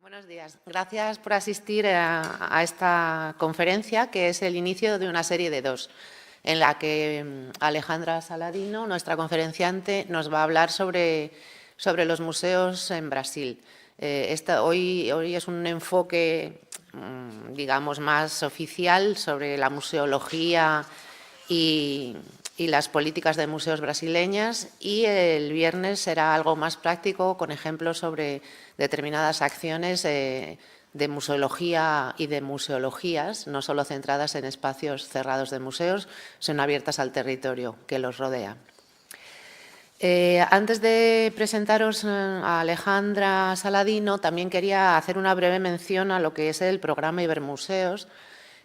Buenos días. Gracias por asistir a esta conferencia, que es el inicio de una serie de dos, en la que Alejandra Saladino, nuestra conferenciante, nos va a hablar sobre los museos en Brasil. Hoy es un enfoque, digamos, más oficial sobre la museología y las políticas de museos brasileñas, y el viernes será algo más práctico con ejemplos sobre determinadas acciones de museología y de museologías, no solo centradas en espacios cerrados de museos, sino abiertas al territorio que los rodea. Antes de presentaros a Alejandra Saladino, también quería hacer una breve mención a lo que es el programa Ibermuseos,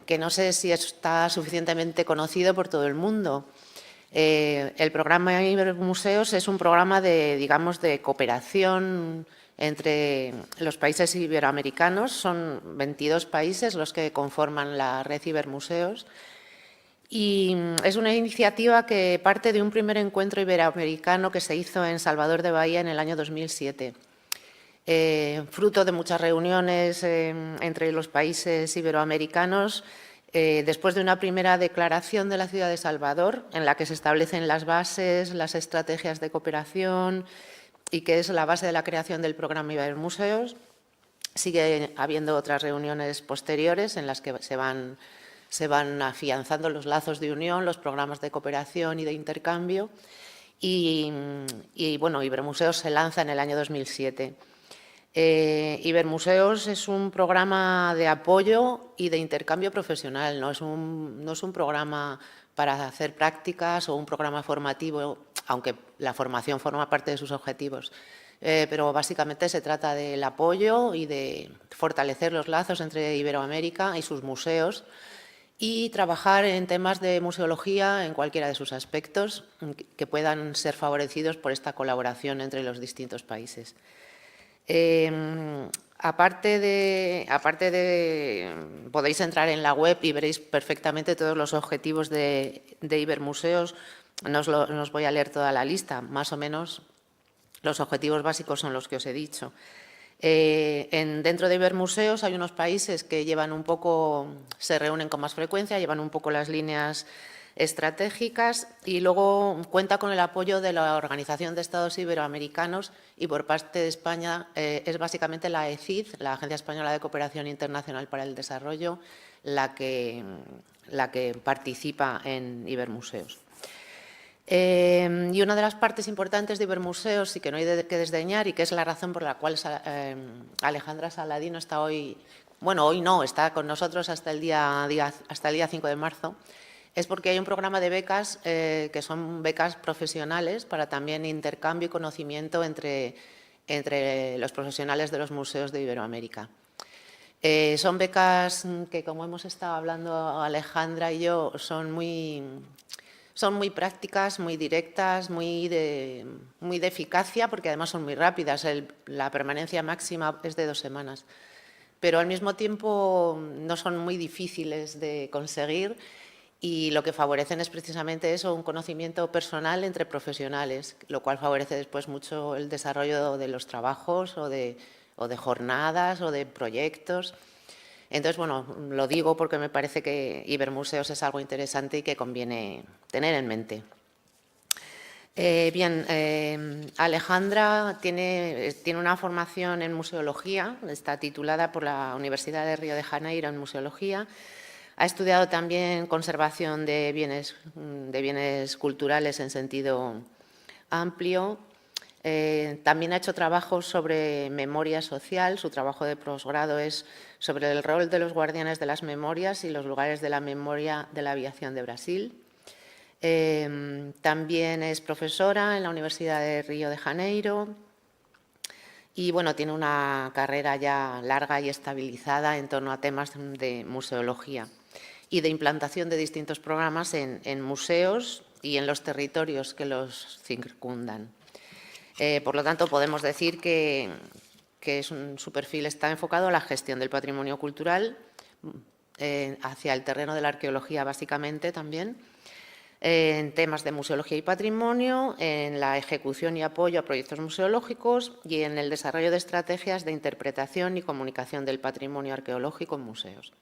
que no sé si está suficientemente conocido por todo el mundo. El programa Ibermuseos es un programa digamos, de cooperación entre los países iberoamericanos. Son 22 países los que conforman la red Ibermuseos. Y es una iniciativa que parte de un primer encuentro iberoamericano que se hizo en Salvador de Bahía en el año 2007. Fruto de muchas reuniones entre los países iberoamericanos, después de una primera declaración de la ciudad de Salvador, en la que se establecen las bases, las estrategias de cooperación y que es la base de la creación del programa Ibermuseos, sigue habiendo otras reuniones posteriores en las que se van afianzando los lazos de unión, los programas de cooperación y de intercambio. Y bueno, Ibermuseos se lanza en el año 2007. Ibermuseos es un programa de apoyo y de intercambio profesional, no es un programa para hacer prácticas o un programa formativo, aunque la formación forma parte de sus objetivos. Pero básicamente se trata del apoyo y de fortalecer los lazos entre Iberoamérica y sus museos y trabajar en temas de museología en cualquiera de sus aspectos que puedan ser favorecidos por esta colaboración entre los distintos países. Aparte de, podéis entrar en la web y veréis perfectamente todos los objetivos de Ibermuseos. No os voy a leer toda la lista, más o menos los objetivos básicos son los que os he dicho. Dentro de Ibermuseos hay unos países que se reúnen con más frecuencia, llevan un poco las líneas estratégicas, y luego cuenta con el apoyo de la Organización de Estados Iberoamericanos, y por parte de España es básicamente la ECID, la Agencia Española de Cooperación Internacional para el Desarrollo, la que participa en Ibermuseos. Y una de las partes importantes de Ibermuseos, y que no hay que desdeñar, y que es la razón por la cual Alejandra Saladino está hoy, bueno, hoy no, está con nosotros hasta el día 5 de marzo, es porque hay un programa de becas que son becas profesionales para también intercambio y conocimiento entre los profesionales de los museos de Iberoamérica. Son becas que, como hemos estado hablando Alejandra y yo, son muy prácticas, muy directas, muy de eficacia, porque además son muy rápidas. La permanencia máxima es de 2 semanas. Pero al mismo tiempo no son muy difíciles de conseguir, y lo que favorecen es precisamente eso, un conocimiento personal entre profesionales, lo cual favorece después mucho el desarrollo de los trabajos o de jornadas o de proyectos. Entonces, bueno, lo digo porque me parece que Ibermuseos es algo interesante y que conviene tener en mente. Alejandra tiene una formación en museología, está titulada por la Universidad de Río de Janeiro en museología. Ha estudiado también conservación de bienes culturales en sentido amplio. También ha hecho trabajos sobre memoria social. Su trabajo de posgrado es sobre el rol de los guardianes de las memorias y los lugares de la memoria de la aviación de Brasil. También es profesora en la Universidad de Río de Janeiro y, bueno, tiene una carrera ya larga y estabilizada en torno a temas de museología y de implantación de distintos programas en museos y en los territorios que los circundan. Por lo tanto, podemos decir que su perfil está enfocado a la gestión del patrimonio cultural, hacia el terreno de la arqueología básicamente también, en temas de museología y patrimonio, en la ejecución y apoyo a proyectos museológicos y en el desarrollo de estrategias de interpretación y comunicación del patrimonio arqueológico en museos.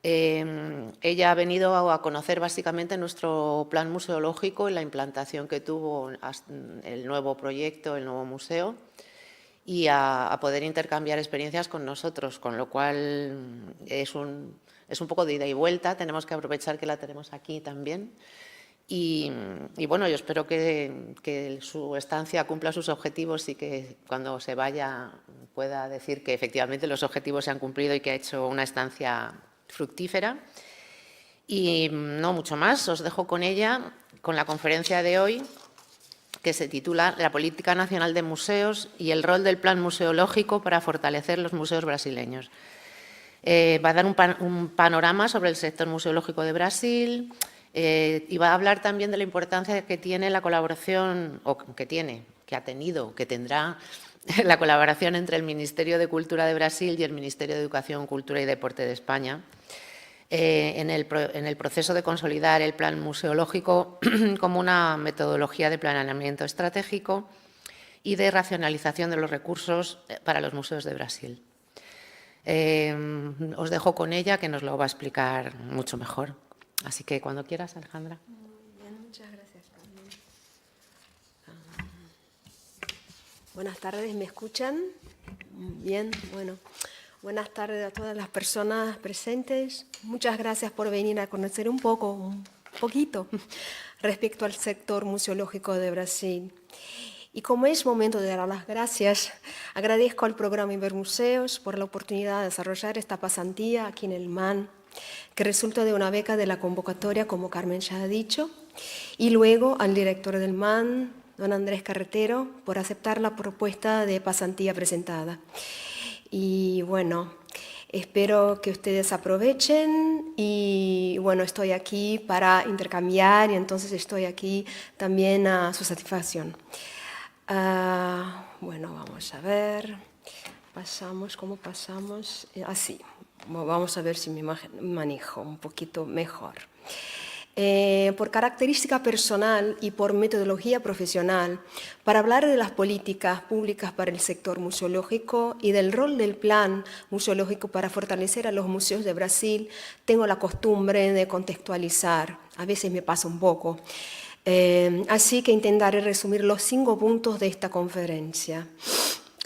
Ella ha venido a conocer básicamente nuestro plan museológico y la implantación que tuvo el nuevo proyecto, el nuevo museo, y a poder intercambiar experiencias con nosotros, con lo cual es un poco de ida y vuelta. Tenemos que aprovechar que la tenemos aquí también. Y bueno, yo espero que su estancia cumpla sus objetivos y que cuando se vaya pueda decir que efectivamente los objetivos se han cumplido y que ha hecho una estancia fructífera. Y no mucho más, os dejo con ella, con la conferencia de hoy, que se titula «La política nacional de museos y el rol del plan museológico para fortalecer los museos brasileños». Va a dar un panorama sobre el sector museológico de Brasil y va a hablar también de la importancia que tiene la colaboración, o que ha tenido, que tendrá la colaboración entre el Ministerio de Cultura de Brasil y el Ministerio de Educación, Cultura y Deporte de España, en el proceso de consolidar el plan museológico como una metodología de planeamiento estratégico y de racionalización de los recursos para los museos de Brasil. Os dejo con ella, que nos lo va a explicar mucho mejor. Así que cuando quieras, Alejandra. Bien, muchas gracias. Buenas tardes, ¿me escuchan? Bien, bueno. Buenas tardes a todas las personas presentes. Muchas gracias por venir a conocer un poquito, respecto al sector museológico de Brasil. Y como es momento de dar las gracias, agradezco al programa Ibermuseos por la oportunidad de desarrollar esta pasantía aquí en el MAN, que resulta de una beca de la convocatoria, como Carmen ya ha dicho, y luego al director del MAN, don Andrés Carretero, por aceptar la propuesta de pasantía presentada. Y bueno, espero que ustedes aprovechen y bueno, estoy aquí para intercambiar y entonces estoy aquí también a su satisfacción. Bueno, vamos a ver, ¿cómo pasamos? Así, vamos a ver si me manejo un poquito mejor. Por característica personal y por metodología profesional, para hablar de las políticas públicas para el sector museológico y del rol del plan museológico para fortalecer a los museos de Brasil, tengo la costumbre de contextualizar, a veces me pasa un poco, así que intentaré resumir los 5 puntos de esta conferencia.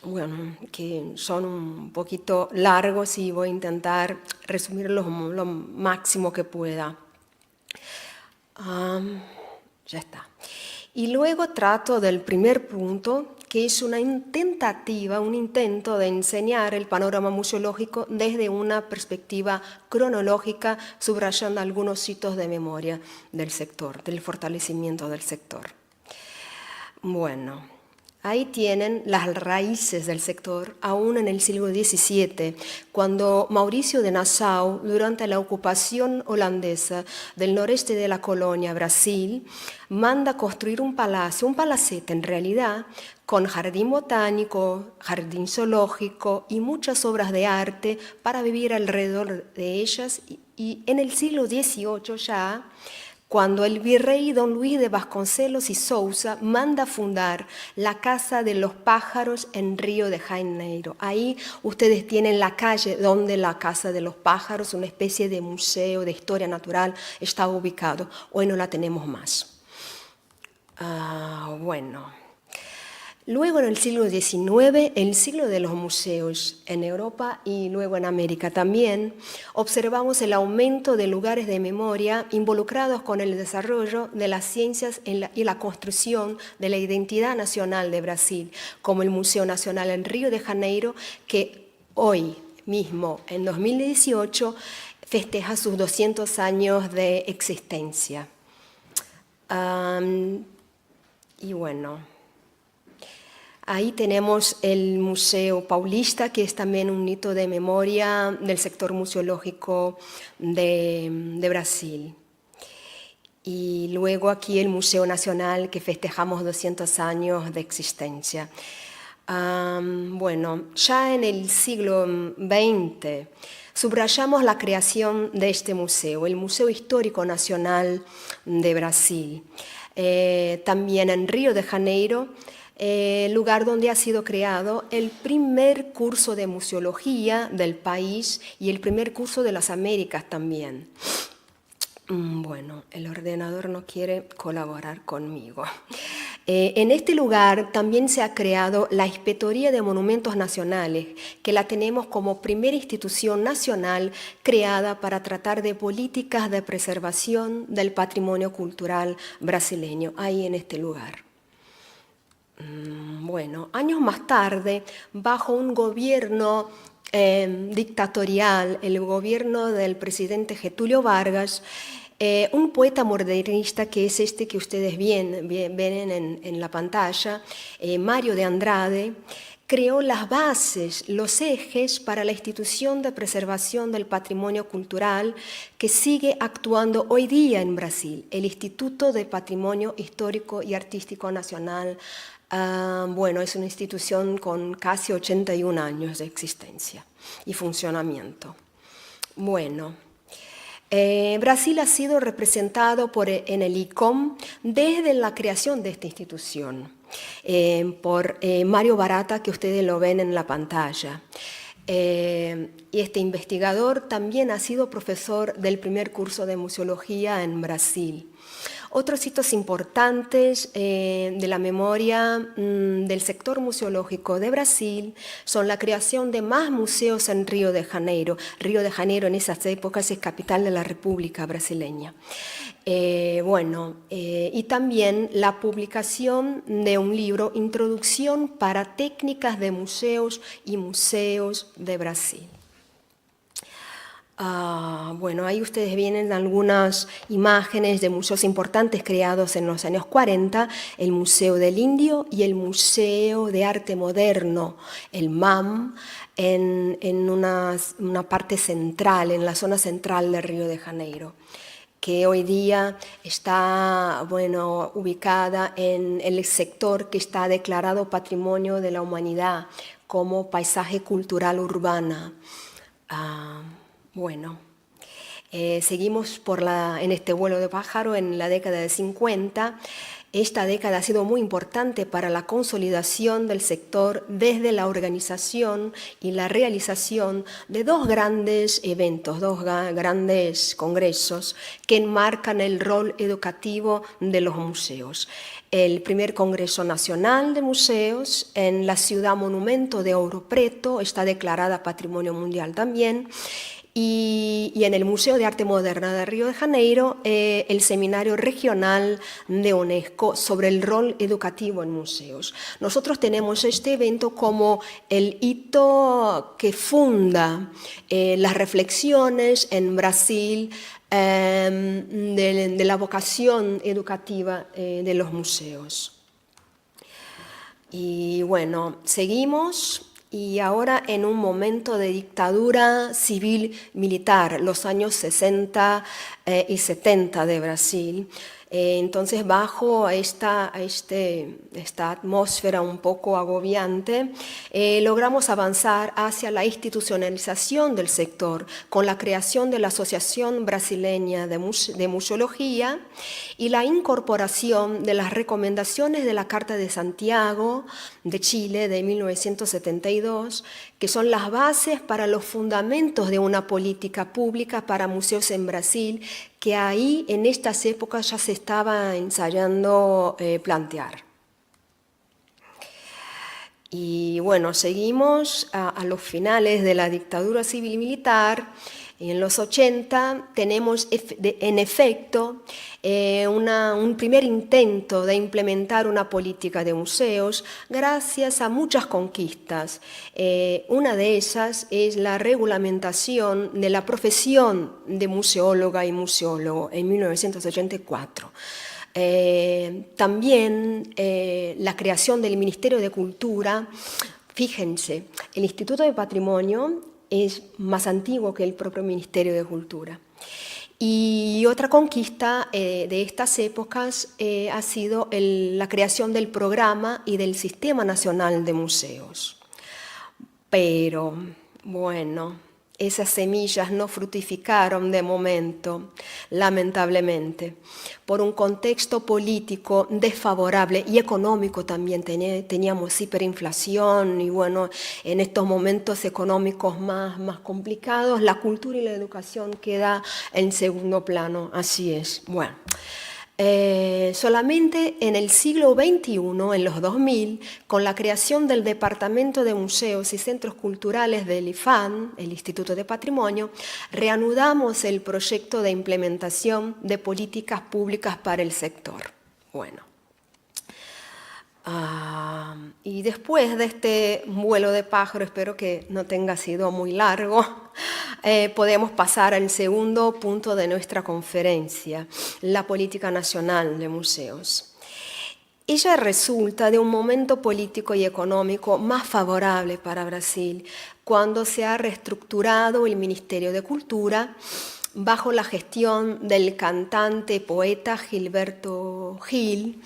Bueno, que son un poquito largos y voy a intentar resumirlos lo máximo que pueda. Ya está. Y luego trato del primer punto, que es una tentativa, un intento de enseñar el panorama museológico desde una perspectiva cronológica, subrayando algunos hitos de memoria del sector, del fortalecimiento del sector. Bueno, ahí tienen las raíces del sector, aún en el siglo XVII, cuando Mauricio de Nassau, durante la ocupación holandesa del noreste de la colonia Brasil, manda construir un palacio, un palacete en realidad, con jardín botánico, jardín zoológico y muchas obras de arte para vivir alrededor de ellas. Y en el siglo XVIII ya, cuando el virrey don Luis de Vasconcelos y Sousa manda fundar la Casa de los Pájaros en Río de Janeiro. Ahí ustedes tienen la calle donde la Casa de los Pájaros, una especie de museo de historia natural, está ubicado. Hoy no la tenemos más. Bueno. Luego en el siglo XIX, el siglo de los museos en Europa y luego en América también, observamos el aumento de lugares de memoria involucrados con el desarrollo de las ciencias y la construcción de la identidad nacional de Brasil, como el Museo Nacional en Río de Janeiro, que hoy mismo, en 2018, festeja sus 200 años de existencia. Y bueno, ahí tenemos el Museo Paulista, que es también un hito de memoria del sector museológico de Brasil. Y luego aquí el Museo Nacional, que festejamos 200 años de existencia. Bueno, ya en el siglo XX subrayamos la creación de este museo, el Museo Histórico Nacional de Brasil. También en Río de Janeiro, lugar donde ha sido creado el primer curso de museología del país y el primer curso de las Américas también. Bueno, el ordenador no quiere colaborar conmigo. En este lugar también se ha creado la Inspectoría de Monumentos Nacionales, que la tenemos como primera institución nacional creada para tratar de políticas de preservación del patrimonio cultural brasileño, ahí en este lugar. Bueno, años más tarde, bajo un gobierno dictatorial, el gobierno del presidente Getúlio Vargas, un poeta modernista, que es este que ustedes ven en la pantalla, Mario de Andrade, creó las bases, los ejes para la institución de preservación del patrimonio cultural que sigue actuando hoy día en Brasil, el Instituto de Patrimonio Histórico y Artístico Nacional. Bueno, es una institución con casi 81 años de existencia y funcionamiento. Bueno, Brasil ha sido representado en el ICOM desde la creación de esta institución, por Mario Barata, que ustedes lo ven en la pantalla. Y este investigador también ha sido profesor del primer curso de museología en Brasil. Otros hitos importantes de la memoria del sector museológico de Brasil son la creación de más museos en Río de Janeiro. Río de Janeiro en esas épocas es capital de la República Brasileña. Y también la publicación de un libro, Introducción para técnicas de museos y museos de Brasil. Bueno, ahí ustedes vienen algunas imágenes de museos importantes creados en los años 40, el Museo del Indio y el Museo de Arte Moderno, el MAM, en una parte central, en la zona central de Río de Janeiro, que hoy día está ubicada en el sector que está declarado Patrimonio de la Humanidad como paisaje cultural urbana. Seguimos en este vuelo de pájaro en la década de 50. Esta década ha sido muy importante para la consolidación del sector desde la organización y la realización de dos grandes eventos, dos grandes congresos que enmarcan el rol educativo de los museos. El primer Congreso Nacional de Museos en la ciudad monumento de Ouro Preto, está declarada Patrimonio Mundial también, y en el Museo de Arte Moderna de Río de Janeiro, el Seminario Regional de UNESCO sobre el rol educativo en museos. Nosotros tenemos este evento como el hito que funda las reflexiones en Brasil de la vocación educativa de los museos. Y bueno, seguimos. Y ahora en un momento de dictadura civil-militar, los años 60 y 70 de Brasil. Entonces, bajo esta atmósfera un poco agobiante, logramos avanzar hacia la institucionalización del sector con la creación de la Asociación Brasileña de Museología y la incorporación de las recomendaciones de la Carta de Santiago de Chile de 1972, que son las bases para los fundamentos de una política pública para museos en Brasil, que ahí en estas épocas ya se estaba ensayando plantear. Y bueno, seguimos a los finales de la dictadura civil-militar. En los 80 tenemos en efecto un primer intento de implementar una política de museos gracias a muchas conquistas. Una de esas es la regulamentación de la profesión de museóloga y museólogo en 1984. También la creación del Ministerio de Cultura. Fíjense, el Instituto de Patrimonio es más antiguo que el propio Ministerio de Cultura. Y otra conquista de estas épocas ha sido la creación del programa y del Sistema Nacional de Museos. Pero, bueno, esas semillas no fructificaron de momento, lamentablemente, por un contexto político desfavorable y económico también. Teníamos hiperinflación y bueno, en estos momentos económicos más complicados, la cultura y la educación queda en segundo plano, así es. Bueno. Solamente en el siglo XXI, en los 2000, con la creación del Departamento de Museos y Centros Culturales del IFAN, el Instituto de Patrimonio, reanudamos el proyecto de implementación de políticas públicas para el sector. Bueno. Y después de este vuelo de pájaro, espero que no tenga sido muy largo, podemos pasar al segundo punto de nuestra conferencia, la política nacional de museos. Ella resulta de un momento político y económico más favorable para Brasil, cuando se ha reestructurado el Ministerio de Cultura bajo la gestión del cantante poeta Gilberto Gil,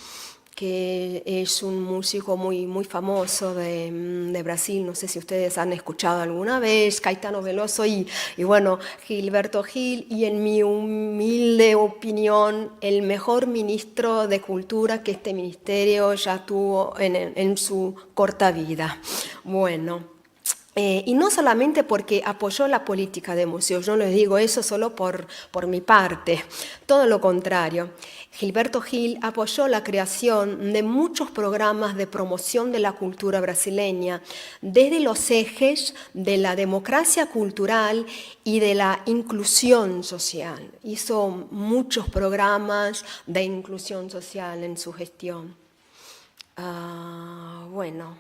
que es un músico muy famoso de Brasil. No sé si ustedes han escuchado alguna vez, Caetano Veloso y bueno, Gilberto Gil, y en mi humilde opinión, el mejor ministro de Cultura que este ministerio ya tuvo en su corta vida. Bueno. Y no solamente porque apoyó la política de museos, yo no les digo eso solo por mi parte, todo lo contrario. Gilberto Gil apoyó la creación de muchos programas de promoción de la cultura brasileña, desde los ejes de la democracia cultural y de la inclusión social. Hizo muchos programas de inclusión social en su gestión. Bueno,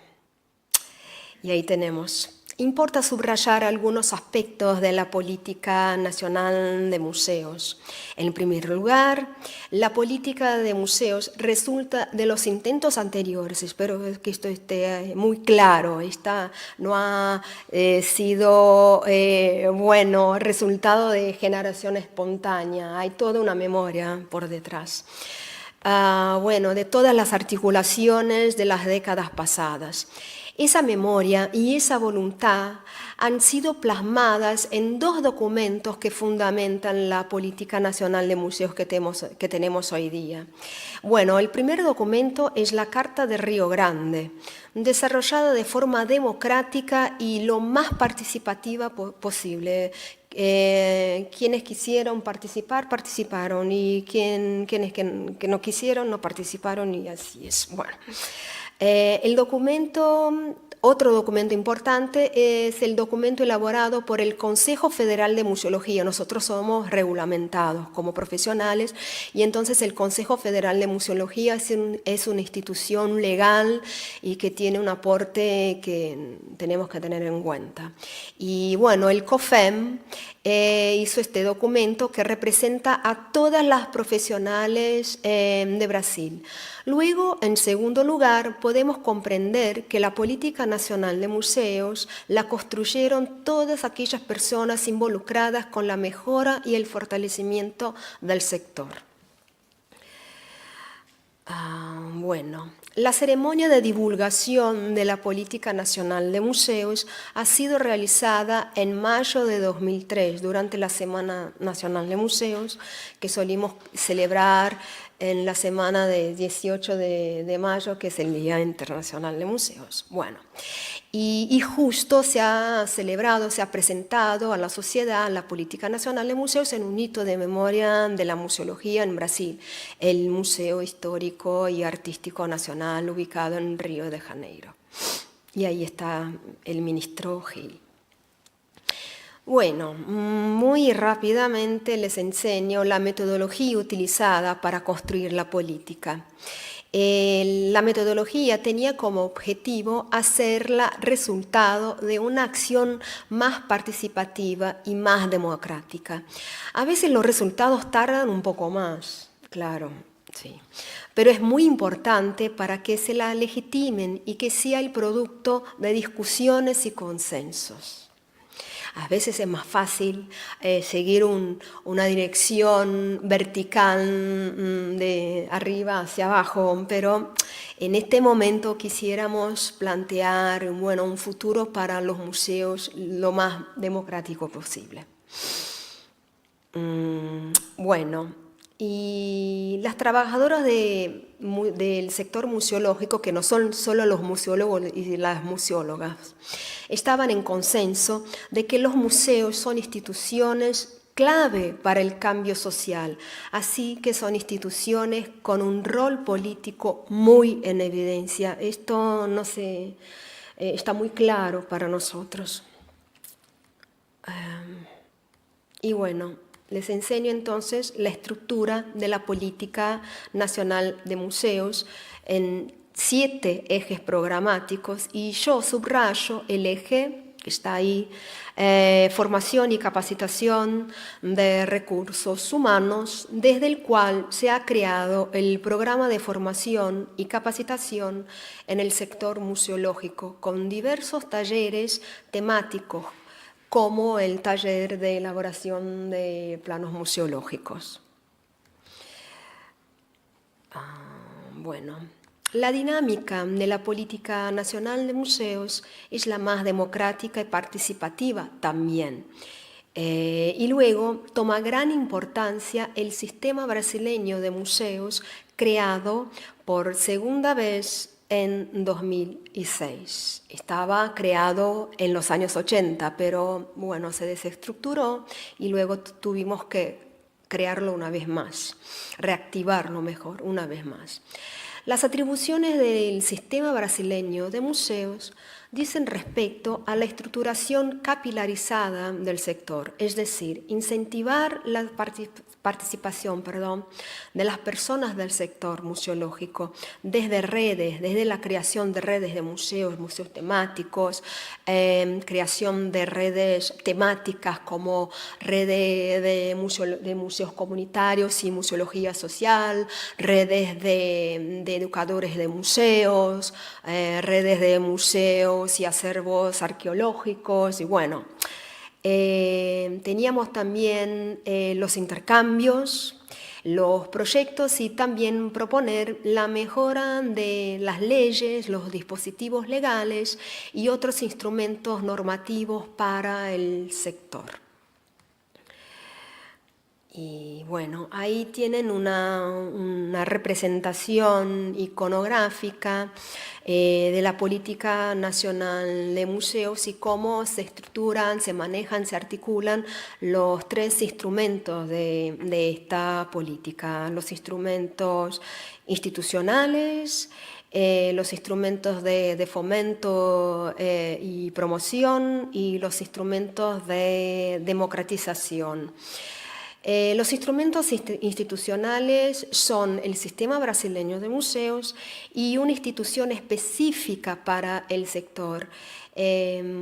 y ahí tenemos. Importa subrayar algunos aspectos de la política nacional de museos. En primer lugar, la política de museos resulta de los intentos anteriores. Espero que esto esté muy claro. Esta no ha sido bueno, resultado de generación espontánea. Hay toda una memoria por detrás. Bueno, de todas las articulaciones de las décadas pasadas. Esa memoria y esa voluntad han sido plasmadas en dos documentos que fundamentan la política nacional de museos que tenemos hoy día. Bueno, el primer documento es la Carta de Río Grande, desarrollada de forma democrática y lo más participativa posible. Quienes quisieron participar, participaron, y quienes que no quisieron, no participaron, y así es. Bueno. Otro documento importante es el documento elaborado por el Consejo Federal de Museología. Nosotros somos regulamentados como profesionales y entonces el Consejo Federal de Museología es una institución legal y que tiene un aporte que tenemos que tener en cuenta. Y bueno, el COFEM hizo este documento que representa a todas las profesionales de Brasil. Luego, en segundo lugar, podemos comprender que la política nacional de museos la construyeron todas aquellas personas involucradas con la mejora y el fortalecimiento del sector. Bueno, la ceremonia de divulgación de la Política Nacional de Museos ha sido realizada en mayo de 2003, durante la Semana Nacional de Museos, que solimos celebrar en la semana del 18 de mayo, que es el Día Internacional de Museos. Bueno, y justo se ha celebrado, se ha presentado a la sociedad la Política Nacional de Museos en un hito de memoria de la museología en Brasil, el Museo Histórico y Artístico Nacional ubicado en Río de Janeiro. Y ahí está el ministro Gil. Bueno, muy rápidamente les enseño la metodología utilizada para construir la política. La metodología tenía como objetivo hacerla resultado de una acción más participativa y más democrática. A veces los resultados tardan un poco más, claro, sí. Pero es muy importante para que se la legitimen y que sea el producto de discusiones y consensos. A veces es más fácil seguir una dirección vertical de arriba hacia abajo, pero en este momento quisiéramos plantear un futuro para los museos lo más democrático posible. Bueno, y las trabajadoras del sector museológico, que no son solo los museólogos y las museólogas, estaban en consenso de que los museos son instituciones clave para el cambio social, así que son instituciones con un rol político muy en evidencia. Esto no se, está muy claro para nosotros. Y bueno, les enseño entonces la estructura de la Política Nacional de Museos en 7 ejes programáticos, y yo subrayo el eje que está ahí, formación y capacitación de recursos humanos, desde el cual se ha creado el programa de formación y capacitación en el sector museológico, con diversos talleres temáticos, como el taller de elaboración de planos museológicos. Bueno, la dinámica de la Política Nacional de Museos es la más democrática y participativa también. Y luego toma gran importancia el sistema brasileño de museos, creado por segunda vez en 2006. Estaba creado en los años 80, pero bueno, se desestructuró y luego tuvimos que crearlo una vez más, reactivarlo mejor una vez más. Las atribuciones del sistema brasileño de museos dicen respecto a la estructuración capilarizada del sector, es decir, incentivar la participación de las personas del sector museológico desde redes, desde la creación de redes de museos, museos temáticos, creación de redes temáticas como redes de museos comunitarios y museología social, redes de educadores de museos, redes de museos y acervos arqueológicos, y bueno, teníamos también los intercambios, los proyectos, y también proponer la mejora de las leyes, los dispositivos legales y otros instrumentos normativos para el sector. Y bueno, ahí tienen una representación iconográfica de la Política Nacional de Museos y cómo se estructuran, se manejan, se articulan los 3 instrumentos de esta política: los instrumentos institucionales, los instrumentos de fomento y promoción, y los instrumentos de democratización. Los instrumentos institucionales son el Sistema Brasileño de Museos y una institución específica para el sector. En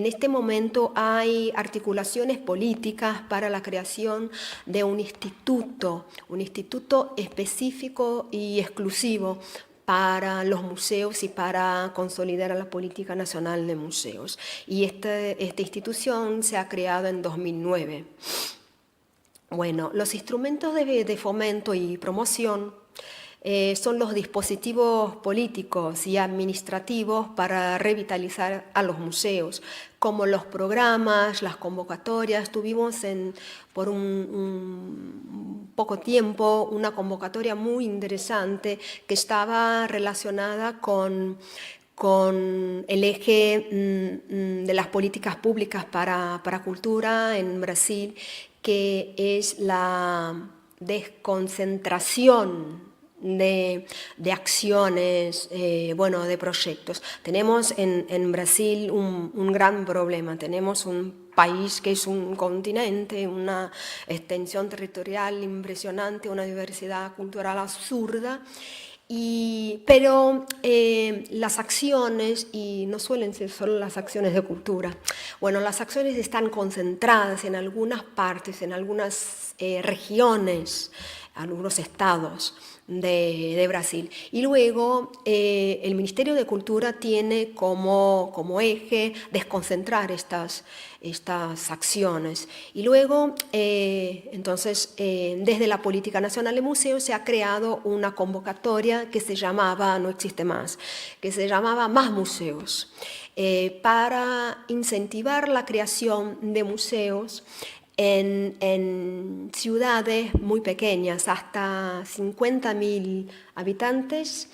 este momento hay articulaciones políticas para la creación de un instituto específico y exclusivo para los museos y para consolidar a la Política Nacional de Museos. Y esta institución se ha creado en 2009. Bueno, los instrumentos de fomento y promoción son los dispositivos políticos y administrativos para revitalizar a los museos, como los programas, las convocatorias. Tuvimos por un poco tiempo una convocatoria muy interesante que estaba relacionada con el eje de las políticas públicas para cultura en Brasil, que es la desconcentración de acciones, de proyectos. Tenemos en Brasil un gran problema. Tenemos un país que es un continente, una extensión territorial impresionante, una diversidad cultural absurda, pero las acciones, y no suelen ser solo las acciones de cultura, las acciones están concentradas en algunas partes, en algunas regiones algunos estados de Brasil. Y luego el Ministerio de Cultura tiene como eje desconcentrar estas acciones. Y luego, entonces, desde la Política Nacional de Museos se ha creado una convocatoria que se llamaba, no existe más, que se llamaba Más Museos, para incentivar la creación de museos en ciudades muy pequeñas, hasta 50.000 habitantes,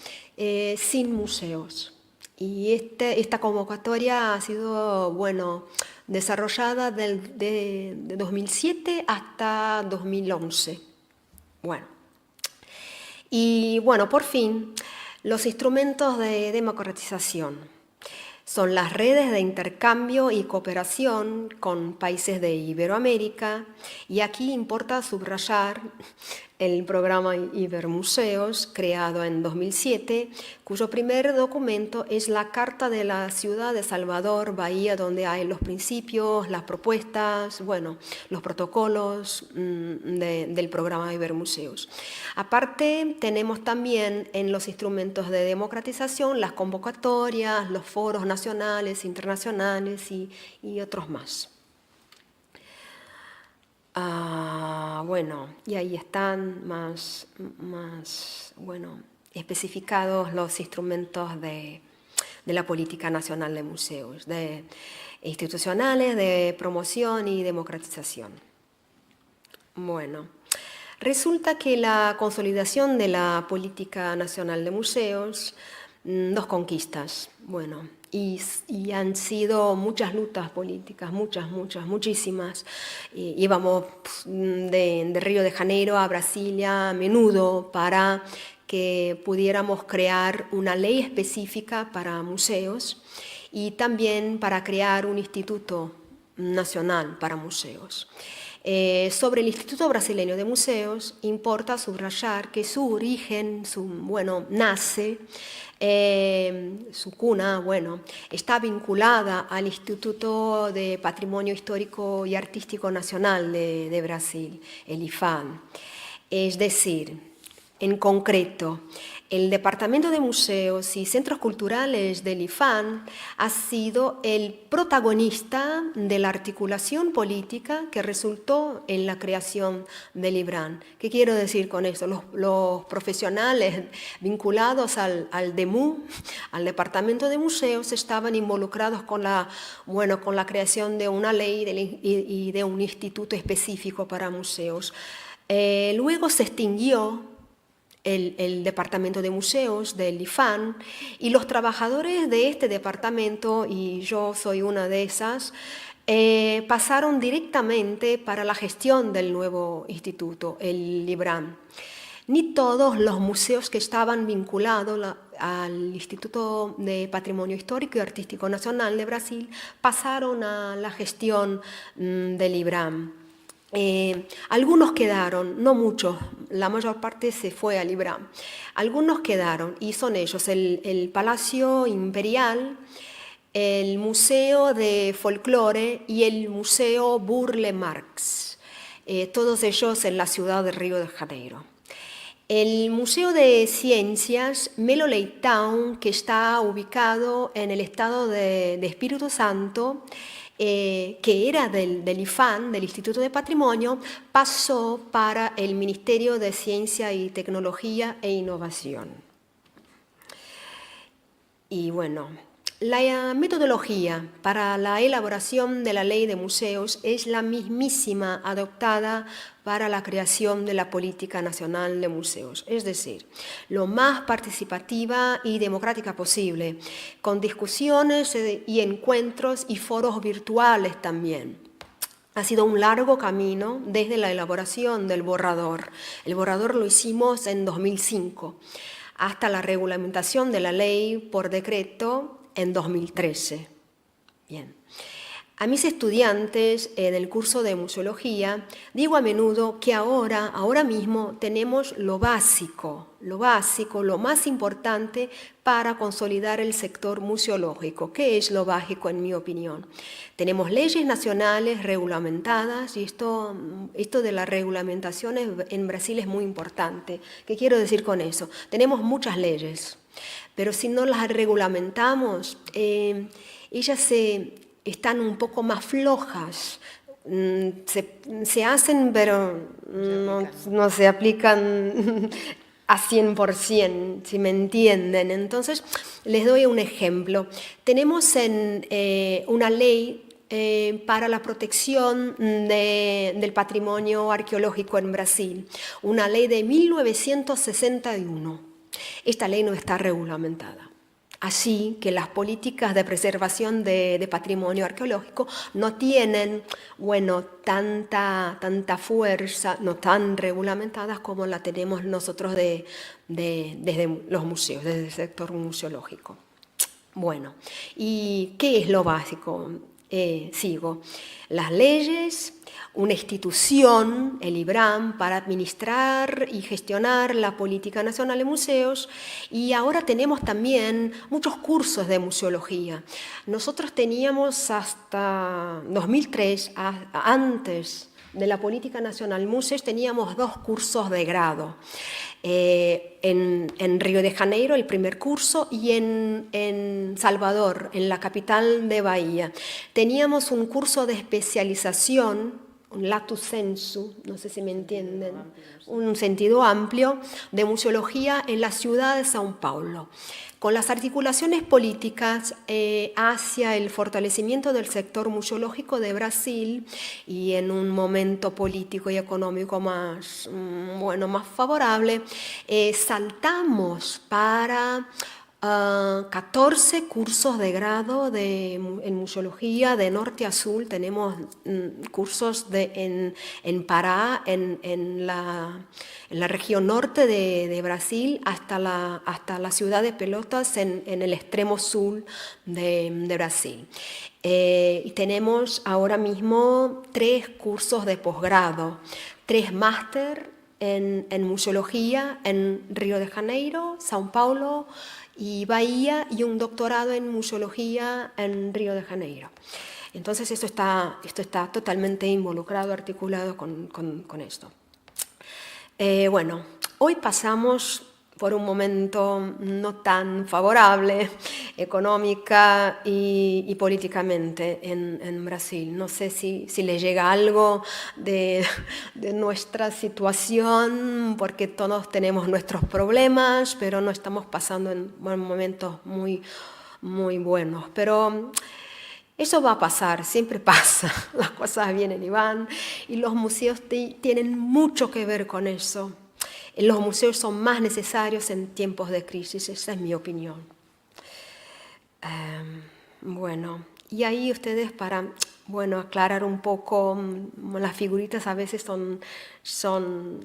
sin museos. Y esta convocatoria ha sido, bueno, desarrollada de 2007 hasta 2011. Bueno. Y bueno, por fin, los instrumentos de democratización son las redes de intercambio y cooperación con países de Iberoamérica, y aquí importa subrayar el programa Ibermuseos, creado en 2007, cuyo primer documento es la Carta de la Ciudad de Salvador, Bahía, donde hay los principios, las propuestas, bueno, los protocolos del programa Ibermuseos. Aparte, tenemos también en los instrumentos de democratización las convocatorias, los foros nacionales, internacionales y otros más. Bueno, y ahí están más bueno, especificados los instrumentos de la Política Nacional de Museos, institucionales, de promoción y democratización. Bueno, resulta que la consolidación de la Política Nacional de Museos, dos conquistas, bueno, y han sido muchas luchas políticas, muchísimas. Íbamos de Río de Janeiro a Brasilia a menudo para que pudiéramos crear una ley específica para museos y también para crear un instituto nacional para museos. Sobre el Instituto Brasileño de Museos, importa subrayar que su origen, nace, su cuna, está vinculada al Instituto de Patrimonio Histórico y Artístico Nacional de Brasil, el IPHAN. Es decir, en concreto, el Departamento de Museos y Centros Culturales del IPHAN ha sido el protagonista de la articulación política que resultó en la creación del IBRAM. ¿Qué quiero decir con esto? Los profesionales vinculados al DEMU, al Departamento de Museos, estaban involucrados con la creación de una ley y de un instituto específico para museos. Luego se extinguió el Departamento de Museos del IPHAN, y los trabajadores de este departamento, y yo soy una de esas, pasaron directamente para la gestión del nuevo instituto, el IBRAM. Ni todos los museos que estaban vinculados al Instituto de Patrimonio Histórico y Artístico Nacional de Brasil pasaron a la gestión del IBRAM. Algunos quedaron, no muchos, la mayor parte se fue al IBRAM. Algunos quedaron, y son ellos: el Palacio Imperial, el Museo de Folclore y el Museo Burle Marx, todos ellos en la ciudad de Río de Janeiro. El Museo de Ciencias Melo Leitão, que está ubicado en el estado de Espíritu Santo, que era del IPHAN, del Instituto de Patrimonio, pasó para el Ministerio de Ciencia y Tecnología e Innovación. Y bueno, la metodología para la elaboración de la Ley de Museos es la mismísima adoptada para la creación de la Política Nacional de Museos, es decir, lo más participativa y democrática posible, con discusiones y encuentros y foros virtuales también. Ha sido un largo camino desde la elaboración del borrador. El borrador lo hicimos en 2005, hasta la regulamentación de la ley por decreto en 2013. Bien. A mis estudiantes en el curso de museología digo a menudo que ahora mismo tenemos lo básico, lo más importante para consolidar el sector museológico. ¿Qué es lo básico en mi opinión? Tenemos leyes nacionales regulamentadas y esto de la reglamentación en Brasil es muy importante. ¿Qué quiero decir con eso? Tenemos muchas leyes, pero si no las reglamentamos, ellas están un poco más flojas, se hacen pero no se aplican a 100%, si me entienden. Entonces, les doy un ejemplo. Tenemos una ley para la protección del patrimonio arqueológico en Brasil, una ley de 1961. Esta ley no está regulamentada. Así que las políticas de preservación de patrimonio arqueológico no tienen, tanta fuerza, no tan regulamentadas como la tenemos nosotros desde los museos, desde el sector museológico. Bueno, ¿y qué es lo básico? Sigo. Las leyes, una institución, el IBRAM, para administrar y gestionar la política nacional de museos, y ahora tenemos también muchos cursos de museología. Nosotros teníamos hasta 2003, antes de la política nacional museos, teníamos 2 cursos de grado. En Río de Janeiro el primer curso y en Salvador, en la capital de Bahía. Teníamos un curso de especialización, un lato sensu, no sé si me entienden, un sentido amplio de museología en la ciudad de São Paulo. Con las articulaciones políticas hacia el fortalecimiento del sector museológico de Brasil y en un momento político y económico más favorable, saltamos para 14 cursos de grado en museología de norte a sur. Tenemos cursos en Pará, en la región norte de Brasil, hasta la ciudad de Pelotas en el extremo sur de Brasil. Y tenemos ahora mismo 3 cursos de posgrado, 3 máster en museología en Río de Janeiro, São Paulo y Bahía, y un doctorado en museología en Río de Janeiro. Entonces esto está totalmente involucrado, articulado con esto. Hoy pasamos por un momento no tan favorable económica y políticamente en Brasil. No sé si le llega algo de nuestra situación, porque todos tenemos nuestros problemas, pero no estamos pasando en momentos muy, muy buenos. Pero eso va a pasar, siempre pasa, las cosas vienen y van, y los museos tienen mucho que ver con eso. Los museos son más necesarios en tiempos de crisis, esa es mi opinión. Y ahí ustedes para aclarar un poco, las figuritas a veces son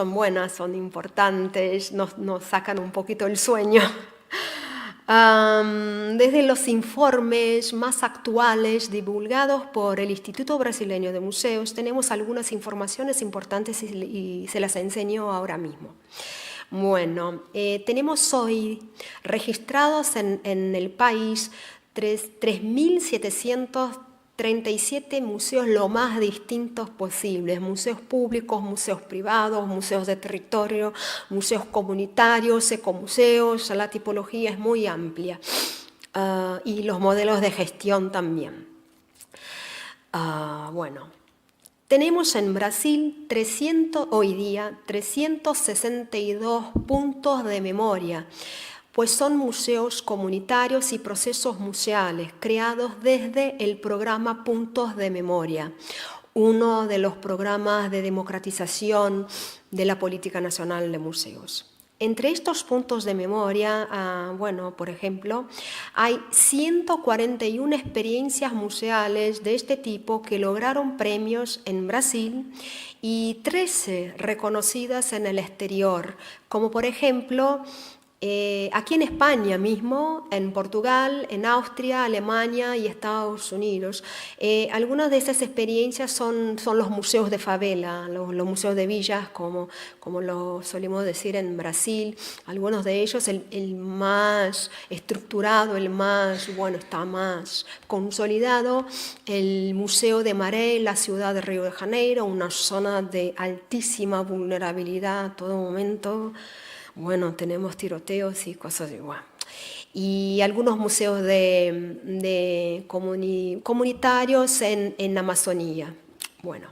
buenas, son importantes, nos sacan un poquito el sueño. Desde los informes más actuales divulgados por el Instituto Brasileño de Museos tenemos algunas informaciones importantes y se las enseño ahora mismo. Tenemos hoy registrados en el país 3.737 museos lo más distintos posibles, museos públicos, museos privados, museos de territorio, museos comunitarios, ecomuseos, la tipología es muy amplia y los modelos de gestión también. Tenemos en Brasil hoy día 362 puntos de memoria, pues son museos comunitarios y procesos museales creados desde el programa Puntos de Memoria, uno de los programas de democratización de la Política Nacional de Museos. Entre estos puntos de memoria, por ejemplo, hay 141 experiencias museales de este tipo que lograron premios en Brasil y 13 reconocidas en el exterior, como por ejemplo Aquí en España mismo, en Portugal, en Austria, Alemania y Estados Unidos. Algunas de esas experiencias son los museos de favela, los museos de villas, como lo solemos decir en Brasil. Algunos de ellos, el más estructurado, el más, bueno, está más consolidado, el Museo de Maré, la ciudad de Río de Janeiro, una zona de altísima vulnerabilidad a todo momento. Bueno, tenemos tiroteos y cosas igual. Y algunos museos comunitarios en Amazonía. Bueno,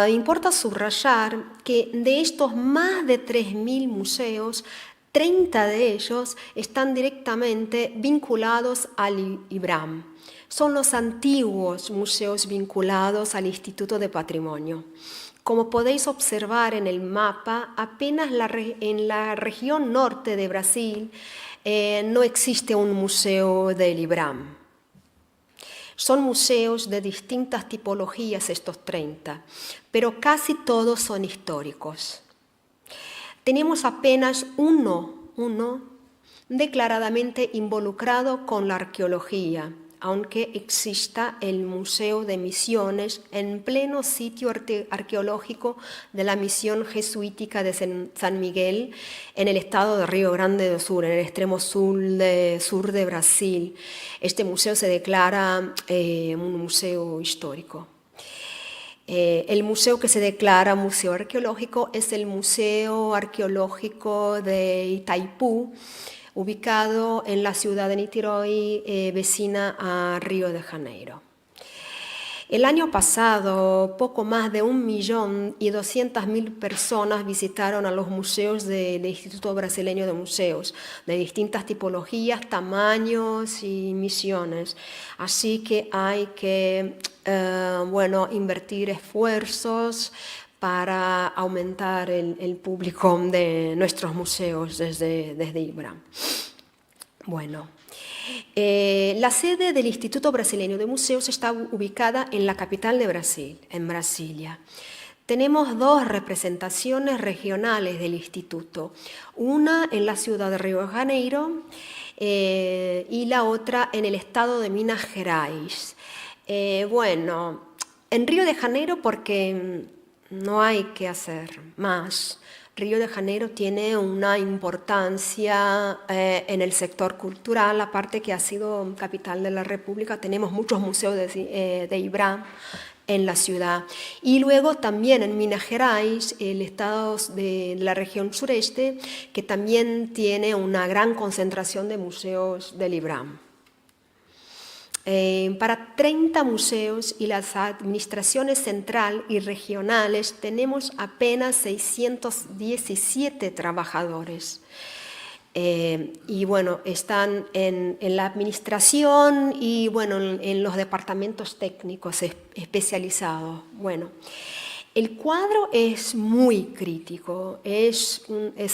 importa subrayar que de estos más de 3.000 museos, 30 de ellos están directamente vinculados al IBRAM. Son los antiguos museos vinculados al Instituto de Patrimonio. Como podéis observar en el mapa, apenas en la región norte de Brasil no existe un museo del IBRAM. Son museos de distintas tipologías estos 30, pero casi todos son históricos. Tenemos apenas uno declaradamente involucrado con la arqueología, aunque exista el Museo de Misiones en pleno sitio arqueológico de la misión jesuítica de San Miguel en el estado de Río Grande do Sul, en el extremo sur de Brasil. Este museo se declara un museo histórico. El museo que se declara museo arqueológico es el Museo Arqueológico de Itaipú, ubicado en la ciudad de Niterói, vecina a Río de Janeiro. El año pasado, poco más de 1.200.000 personas visitaron a los museos del Instituto Brasileño de Museos, de distintas tipologías, tamaños y misiones. Así que hay que invertir esfuerzos para aumentar el público de nuestros museos desde IBRAM. Bueno, la sede del Instituto Brasileño de Museos está ubicada en la capital de Brasil, en Brasilia. Tenemos 2 representaciones regionales del instituto, una en la ciudad de Río de Janeiro y la otra en el estado de Minas Gerais. En Río de Janeiro porque no hay que hacer más. Río de Janeiro tiene una importancia en el sector cultural, aparte que ha sido capital de la República. Tenemos muchos museos de IBRAM en la ciudad. Y luego también en Minas Gerais, el estado de la región sureste, que también tiene una gran concentración de museos del IBRAM. Para 30 museos y las administraciones central y regionales tenemos apenas 617 trabajadores. Y bueno, están en la administración y bueno, en los departamentos técnicos especializados. Bueno, el cuadro es muy crítico, es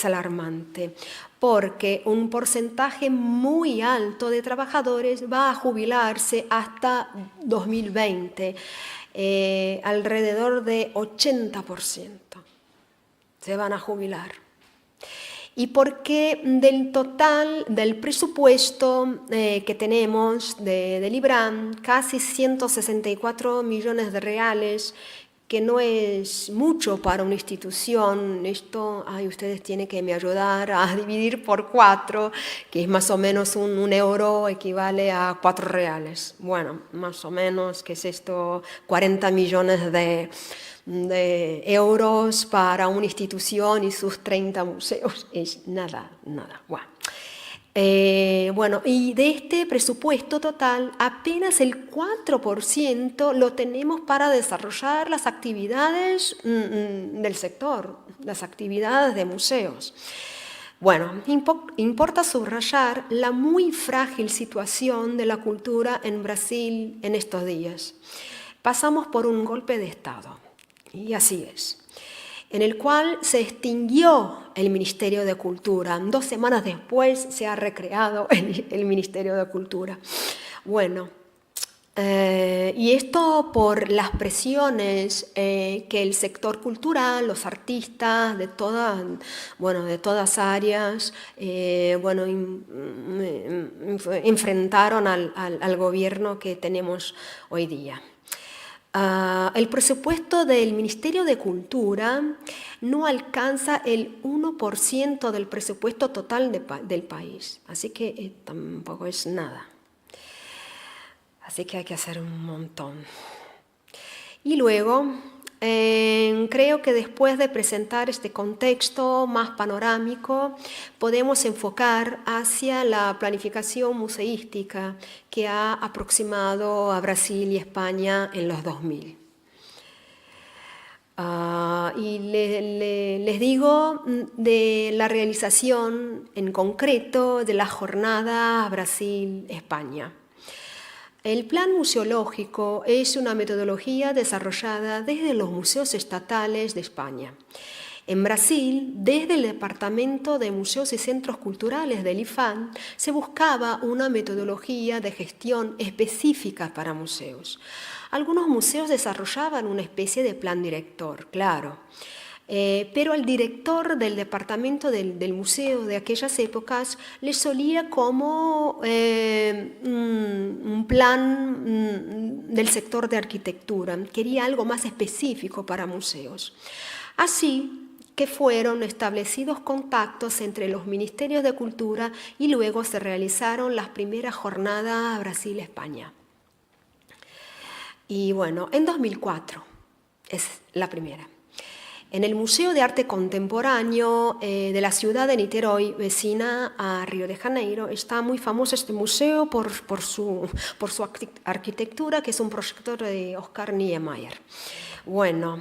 alarmante, porque un porcentaje muy alto de trabajadores va a jubilarse hasta 2020, alrededor de 80% se van a jubilar. Y porque del total del presupuesto que tenemos del IBRAM, casi 164 millones de reales, que no es mucho para una institución, esto ustedes tienen que me ayudar a dividir por 4, que es más o menos un euro equivale a 4 reales. Bueno, más o menos, ¿qué es esto? 40 millones de euros para una institución y sus 30 museos. Es nada. Bueno, y de este presupuesto total, apenas el 4% lo tenemos para desarrollar las actividades del sector, las actividades de museos. Bueno, importa subrayar la muy frágil situación de la cultura en Brasil en estos días. Pasamos por un golpe de Estado, y así es, en el cual se extinguió el Ministerio de Cultura. 2 semanas después se ha recreado el Ministerio de Cultura. Bueno, Y esto por las presiones que el sector cultural, los artistas de todas áreas, enfrentaron al gobierno que tenemos hoy día. El presupuesto del Ministerio de Cultura no alcanza el 1% del presupuesto total del país, así que tampoco es nada. Así que hay que hacer un montón. Y luego, creo que después de presentar este contexto más panorámico, podemos enfocar hacia la planificación museística que ha aproximado a Brasil y España en los 2000. Y les digo de la realización en concreto de la jornada Brasil-España. El plan museológico es una metodología desarrollada desde los museos estatales de España. En Brasil, desde el Departamento de Museos y Centros Culturales del IFAM, se buscaba una metodología de gestión específica para museos. Algunos museos desarrollaban una especie de plan director, claro. Pero al director del departamento del museo de aquellas épocas le solía como un plan del sector de arquitectura. Quería algo más específico para museos. Así que fueron establecidos contactos entre los ministerios de cultura y luego se realizaron las primeras jornadas Brasil-España. Y bueno, en 2004 es la primera. En el Museo de Arte Contemporáneo de la ciudad de Niterói, vecina a Río de Janeiro, está muy famoso este museo por su arquitectura, que es un proyecto de Oscar Niemeyer. Bueno,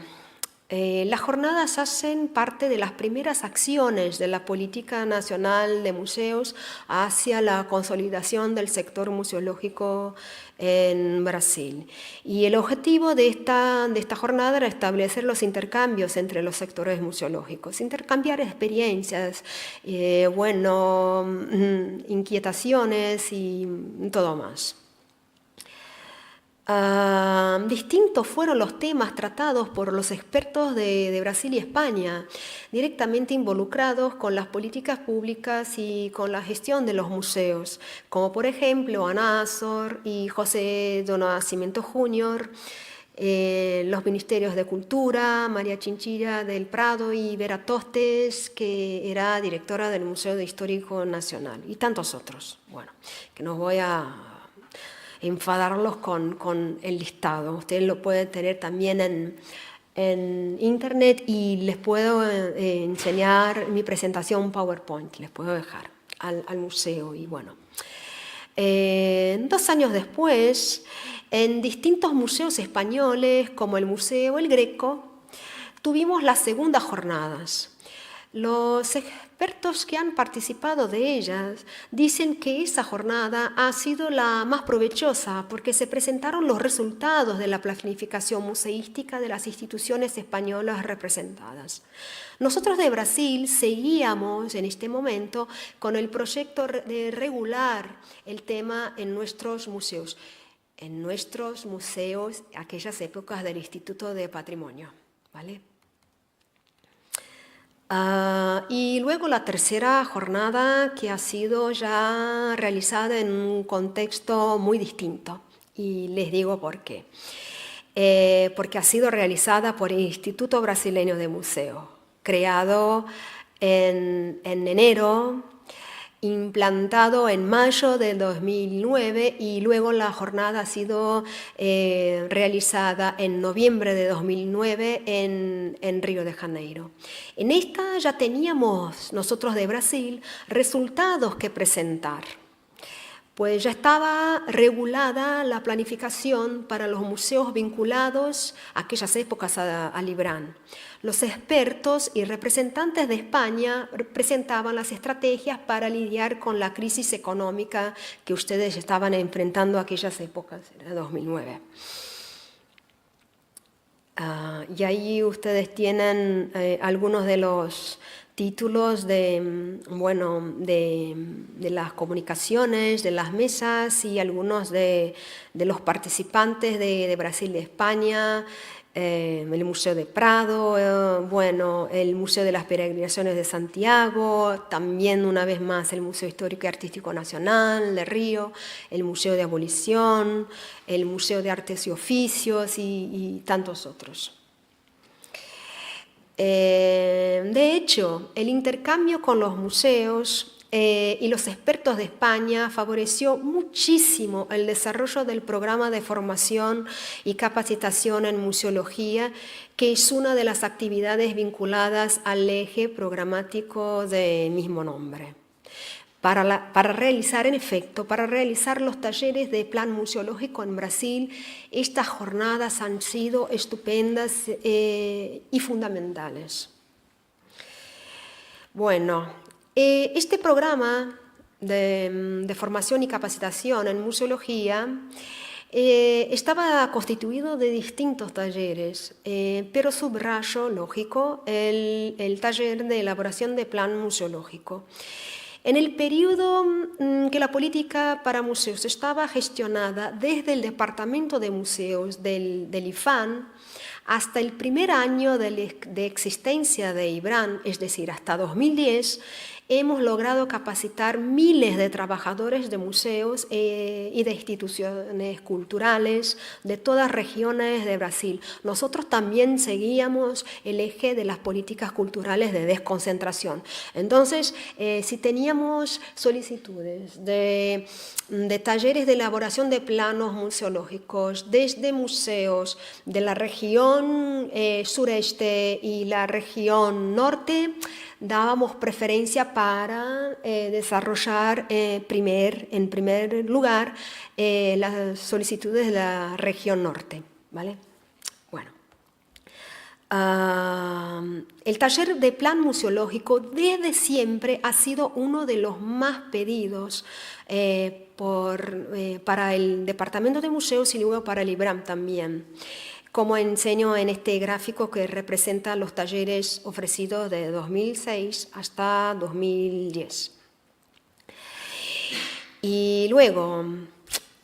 las jornadas hacen parte de las primeras acciones de la Política Nacional de Museos hacia la consolidación del sector museológico en Brasil. Y el objetivo de esta jornada era establecer los intercambios entre los sectores museológicos, intercambiar experiencias, inquietaciones y todo más. Distintos fueron los temas tratados por los expertos de Brasil y España, directamente involucrados con las políticas públicas y con la gestión de los museos, como por ejemplo Ana Azor y José do Nascimento Jr., los ministerios de Cultura, María Chinchilla del Prado y Vera Tostes, que era directora del Museo Histórico Nacional, y tantos otros. Bueno, que no voy a enfadarlos con el listado. Ustedes lo pueden tener también en internet y les puedo enseñar mi presentación PowerPoint, les puedo dejar al museo. Y bueno, 2 años después, en distintos museos españoles, como el Museo El Greco, tuvimos las segundas jornadas. Los expertos que han participado de ellas dicen que esa jornada ha sido la más provechosa porque se presentaron los resultados de la planificación museística de las instituciones españolas representadas. Nosotros de Brasil seguíamos en este momento con el proyecto de regular el tema en nuestros museos. Aquellas épocas del Instituto de Patrimonio, ¿vale? Y luego la tercera jornada, que ha sido ya realizada en un contexto muy distinto, y les digo por qué. Porque ha sido realizada por el Instituto Brasileño de Museo, creado en enero, implantado en mayo de 2009, y luego la jornada ha sido realizada en noviembre de 2009 en Río de Janeiro. En esta ya teníamos nosotros de Brasil resultados que presentar, pues ya estaba regulada la planificación para los museos vinculados a aquellas épocas al IBRAM. Los expertos y representantes de España presentaban las estrategias para lidiar con la crisis económica que ustedes estaban enfrentando a aquellas épocas, era 2009. Y ahí ustedes tienen algunos de los títulos de, bueno, de las comunicaciones, de las mesas y algunos de los participantes de Brasil y de España, el Museo de Prado, bueno, el Museo de las Peregrinaciones de Santiago, también una vez más el Museo Histórico y Artístico Nacional de Río, el Museo de Abolición, el Museo de Artes y Oficios y tantos otros. De hecho, el intercambio con los museos y los expertos de España favoreció muchísimo el desarrollo del programa de formación y capacitación en museología, que es una de las actividades vinculadas al eje programático de mismo nombre. Para realizar, en efecto, para realizar los talleres de plan museológico en Brasil, estas jornadas han sido estupendas y fundamentales. Bueno, este programa de formación y capacitación en museología estaba constituido de distintos talleres, pero subrayo, lógico, el taller de elaboración de plan museológico. En el periodo que la política para museos estaba gestionada desde el Departamento de Museos del IFAN hasta el primer año de existencia de IBRAN, es decir, hasta 2010, hemos logrado capacitar miles de trabajadores de museos y de instituciones culturales de todas regiones de Brasil. Nosotros también seguíamos el eje de las políticas culturales de desconcentración. Entonces, si teníamos solicitudes de talleres de elaboración de planos museológicos desde museos de la región sureste y la región norte, dábamos preferencia para desarrollar en primer lugar las solicitudes de la región norte, ¿vale? Bueno, el taller de plan museológico desde siempre ha sido uno de los más pedidos para el Departamento de Museos y luego para el IBRAM también, como enseño en este gráfico que representa los talleres ofrecidos de 2006 hasta 2010. Y luego,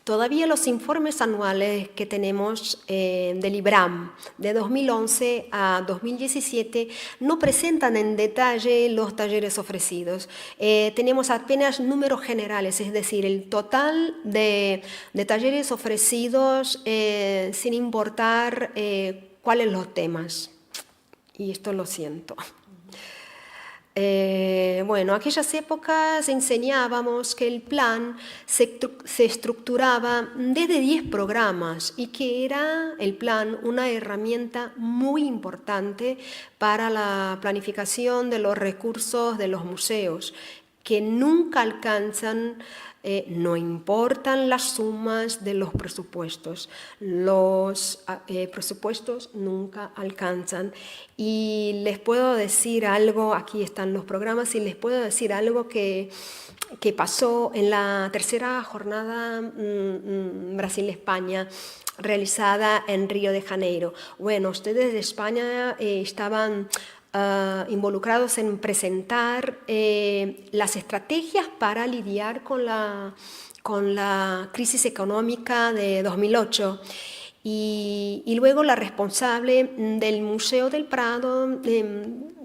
todavía los informes anuales que tenemos del IBRAM de 2011 a 2017 no presentan en detalle los talleres ofrecidos. Tenemos apenas números generales, es decir, el total de talleres ofrecidos sin importar cuáles los temas. Y esto lo siento. Bueno, aquellas épocas enseñábamos que el plan se estructuraba desde 10 programas y que era el plan una herramienta muy importante para la planificación de los recursos de los museos, que nunca alcanzan, no importan las sumas de los presupuestos nunca alcanzan. Y les puedo decir algo, aquí están los programas, y les puedo decir algo que pasó en la tercera jornada Brasil-España, realizada en Río de Janeiro. Bueno, ustedes de España estaban involucrados en presentar las estrategias para lidiar con la crisis económica de 2008. Y luego la responsable del Museo del Prado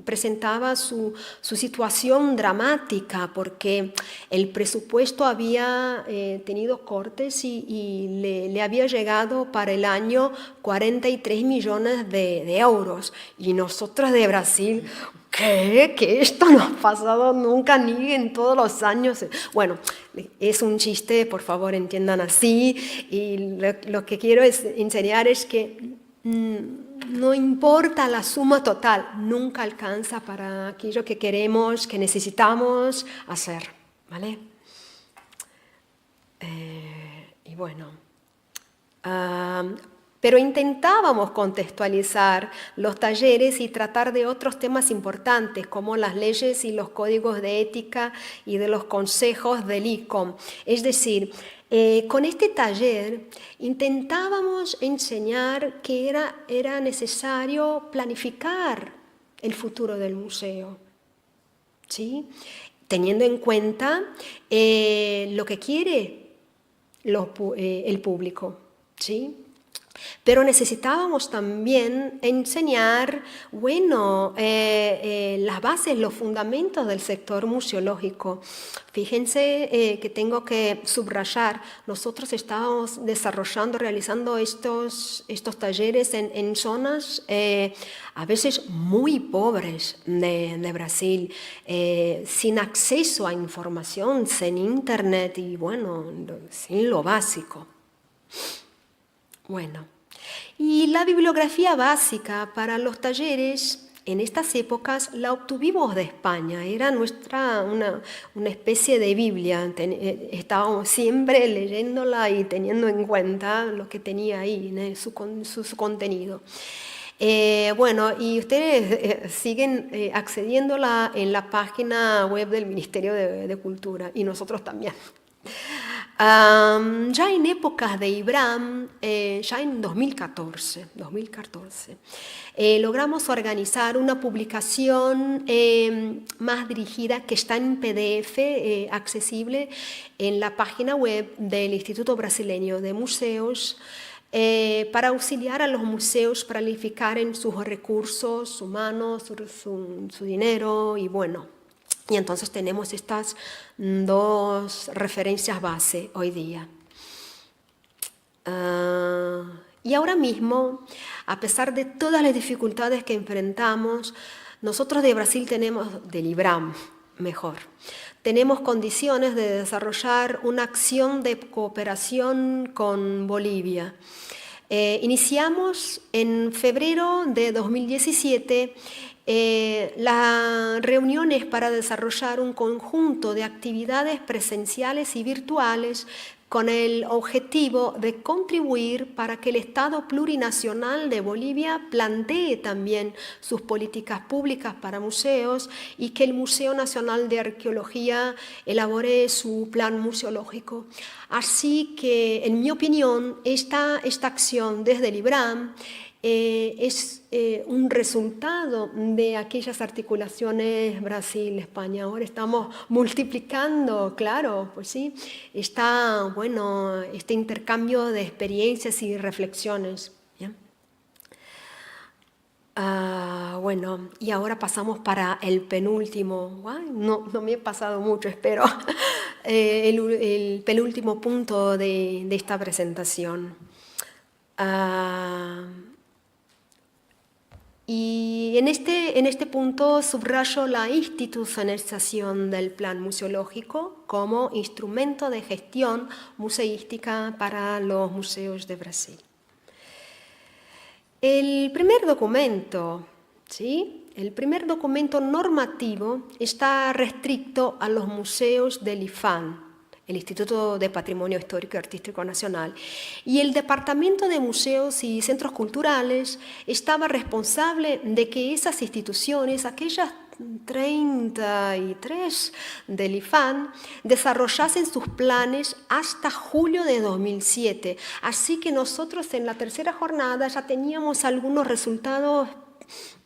presentaba su situación dramática, porque el presupuesto había tenido cortes y le había llegado para el año 43 millones de euros. Y nosotros de Brasil, ¿qué? Que esto no ha pasado nunca ni en todos los años. Bueno, es un chiste, por favor entiendan así, y lo que quiero enseñar es que no importa la suma total, nunca alcanza para aquello que queremos, que necesitamos hacer, ¿vale? Y bueno, pero intentábamos contextualizar los talleres y tratar de otros temas importantes, como las leyes y los códigos de ética y de los consejos del ICOM. Es decir, con este taller intentábamos enseñar que era necesario planificar el futuro del museo. ¿sí? Teniendo en cuenta lo que quiere el público, ¿sí? Pero necesitábamos también enseñar, bueno, las bases, los fundamentos del sector museológico. Fíjense que tengo que subrayar, nosotros estábamos desarrollando, realizando estos talleres en zonas a veces muy pobres de Brasil, sin acceso a información, sin internet y, bueno, sin lo básico. Bueno, y la bibliografía básica para los talleres en estas épocas la obtuvimos de España, era una especie de Biblia, estábamos siempre leyéndola y teniendo en cuenta lo que tenía ahí, ¿no? su contenido. Bueno, y ustedes siguen accediéndola en la página web del Ministerio de Cultura y nosotros también. Ya en épocas de IBRAM, ya en 2014 logramos organizar una publicación más dirigida que está en PDF accesible en la página web del Instituto Brasileño de Museos para auxiliar a los museos para planificar en sus recursos humanos, su dinero y bueno. Y entonces tenemos estas dos referencias base hoy día. Y ahora mismo, a pesar de todas las dificultades que enfrentamos, nosotros de Brasil tenemos, del IBRAM, mejor, tenemos condiciones de desarrollar una acción de cooperación con Bolivia. Iniciamos en febrero de 2017 las reuniones para desarrollar un conjunto de actividades presenciales y virtuales con el objetivo de contribuir para que el Estado plurinacional de Bolivia plantee también sus políticas públicas para museos y que el Museo Nacional de Arqueología elabore su plan museológico. Así que, en mi opinión, esta acción desde el IBRAM es un resultado de aquellas articulaciones Brasil-España. Ahora estamos multiplicando, claro, pues sí, está, bueno, este intercambio de experiencias y reflexiones. ¿Bien? Bueno, y ahora pasamos para el penúltimo, no me he pasado mucho, espero, el penúltimo punto de esta presentación. Y en este punto subrayo la institucionalización del plan museológico como instrumento de gestión museística para los museos de Brasil. El primer documento, ¿sí? El primer documento normativo está restricto a los museos del IPHAN, el Instituto de Patrimonio Histórico y Artístico Nacional, y el Departamento de Museos y Centros Culturales estaba responsable de que esas instituciones, aquellas 33 del IPHAN, desarrollasen sus planes hasta julio de 2007. Así que nosotros en la tercera jornada ya teníamos algunos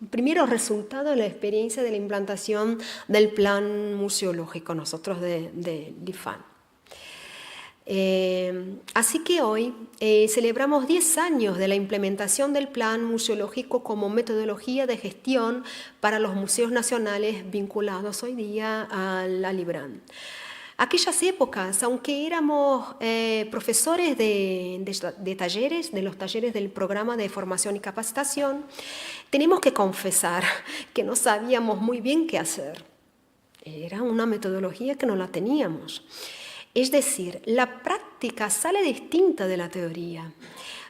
primeros resultados de la experiencia de la implantación del plan museológico, nosotros de IPHAN. Así que hoy celebramos 10 años de la implementación del plan museológico como metodología de gestión para los museos nacionales vinculados hoy día al IBRAM. Aquellas épocas, aunque éramos profesores de talleres, de los talleres del programa de formación y capacitación, tenemos que confesar que no sabíamos muy bien qué hacer. Era una metodología que no la teníamos. Es decir, la práctica sale distinta de la teoría.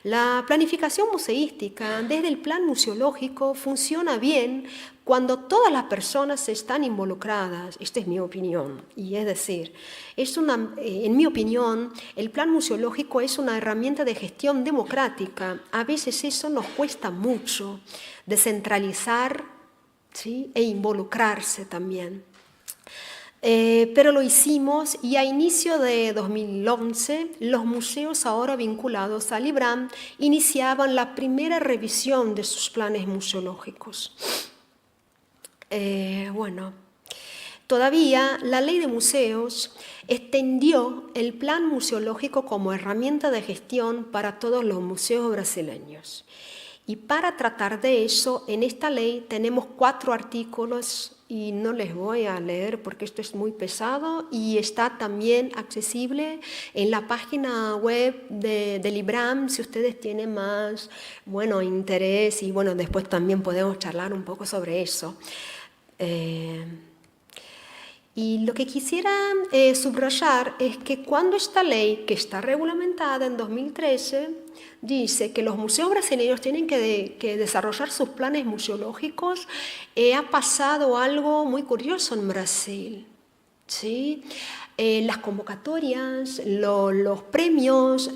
La planificación museística desde el plan museológico funciona bien cuando todas las personas están involucradas. Esta es mi opinión. Y es decir, en mi opinión, el plan museológico es una herramienta de gestión democrática. A veces eso nos cuesta mucho, descentralizar, ¿sí? E involucrarse también. Pero lo hicimos y a inicio de 2011 los museos ahora vinculados al IBRAM iniciaban la primera revisión de sus planes museológicos. Bueno, Todavía, la Ley de Museos extendió el plan museológico como herramienta de gestión para todos los museos brasileños. Y para tratar de eso, en esta ley tenemos 4 artículos y no les voy a leer porque esto es muy pesado y está también accesible en la página web del IBRAM si ustedes tienen más interés y después también podemos charlar un poco sobre eso. Y lo que quisiera subrayar es que cuando esta ley, que está regulamentada en 2013, dice que los museos brasileños tienen que desarrollar sus planes museológicos, ha pasado algo muy curioso en Brasil, ¿sí? Las convocatorias, los premios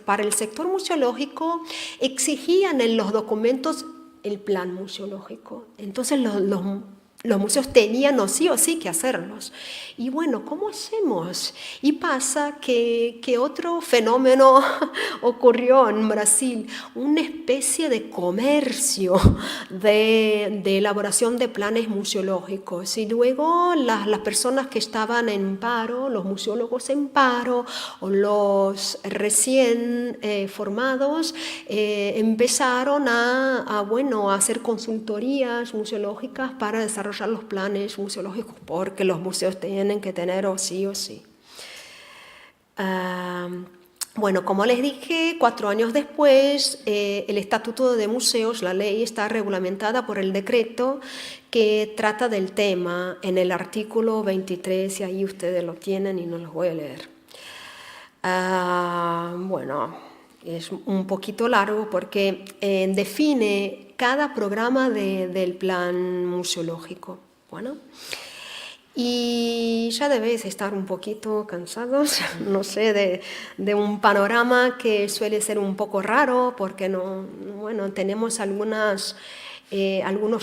para el sector museológico exigían en los documentos el plan museológico. Entonces los museos tenían sí o sí que hacerlos. Y bueno, ¿cómo hacemos? Y pasa que otro fenómeno ocurrió en Brasil, una especie de comercio de elaboración de planes museológicos. Y luego las personas que estaban en paro, los museólogos en paro, o los recién formados, empezaron a hacer consultorías museológicas para desarrollar los planes museológicos, porque los museos tienen que tener sí o sí. Como les dije, 4 años después, el Estatuto de Museos, la ley, está regulamentada por el decreto que trata del tema en el artículo 23, y ahí ustedes lo tienen y no los voy a leer. Es un poquito largo porque define cada programa del plan museológico. Y ya debéis estar un poquito cansados, no sé, de un panorama que suele ser un poco raro porque tenemos algunos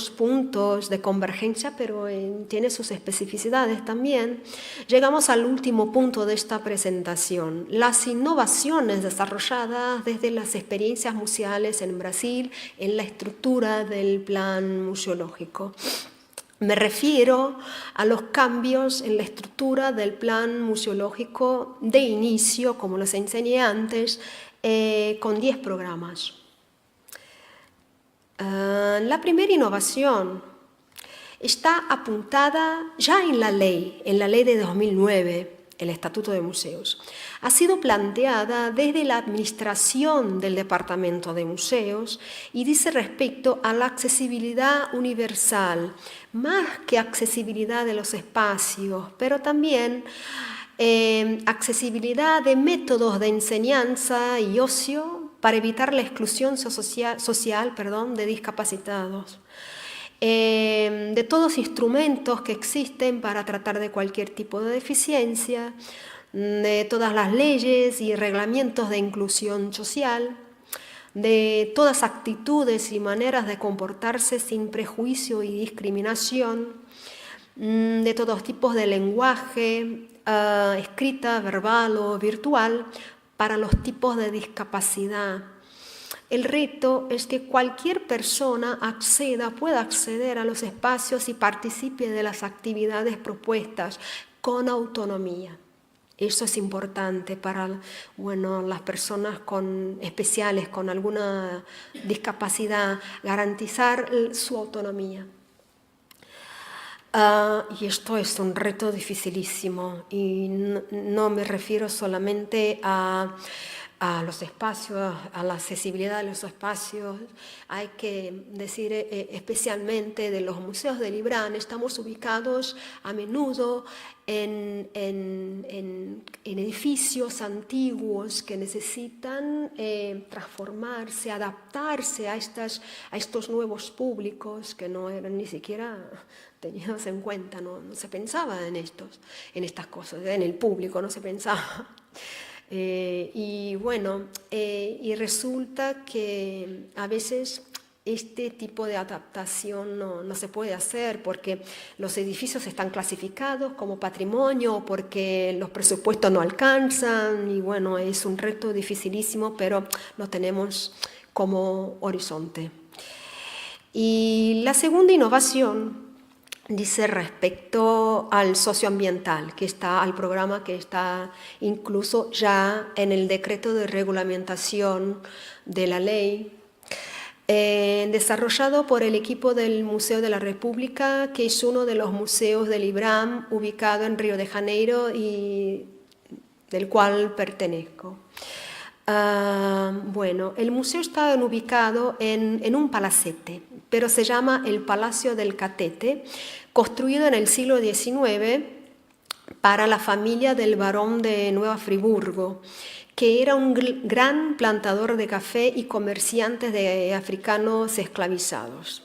puntos de convergencia, pero tiene sus especificidades también. Llegamos al último punto de esta presentación, las innovaciones desarrolladas desde las experiencias museales en Brasil en la estructura del plan museológico. Me refiero a los cambios en la estructura del plan museológico de inicio, como les enseñé antes, con 10 programas. La primera innovación está apuntada ya en la ley de 2009, el Estatuto de Museos. Ha sido planteada desde la administración del Departamento de Museos y dice respecto a la accesibilidad universal, más que accesibilidad de los espacios, pero también accesibilidad de métodos de enseñanza y ocio para evitar la exclusión social de discapacitados. De todos los instrumentos que existen para tratar de cualquier tipo de deficiencia, de todas las leyes y reglamentos de inclusión social, de todas actitudes y maneras de comportarse sin prejuicio y discriminación, de todos tipos de lenguaje, escrita, verbal o virtual, para los tipos de discapacidad. El reto es que cualquier persona pueda acceder a los espacios y participe de las actividades propuestas con autonomía. Eso es importante para las personas especiales con alguna discapacidad, garantizar su autonomía. Y esto es un reto dificilísimo y no me refiero solamente a los espacios, a la accesibilidad de los espacios. Hay que decir especialmente de los museos del IBRAM, estamos ubicados a menudo en edificios antiguos que necesitan transformarse, adaptarse a estos nuevos públicos que no eran ni siquiera tenidos en cuenta, no se pensaba en estas cosas, en el público no se pensaba. Y resulta que a veces este tipo de adaptación no se puede hacer porque los edificios están clasificados como patrimonio, porque los presupuestos no alcanzan y es un reto dificilísimo, pero lo tenemos como horizonte. Y la segunda innovación dice respecto al socioambiental, que está al programa que está incluso ya en el decreto de regulamentación de la ley, desarrollado por el equipo del Museo de la República, que es uno de los museos del IBRAM ubicado en Río de Janeiro y del cual pertenezco. Bueno, el museo está ubicado en un palacete, pero se llama el Palacio del Catete, construido en el siglo XIX para la familia del barón de Nueva Friburgo, que era un gran plantador de café y comerciante de africanos esclavizados.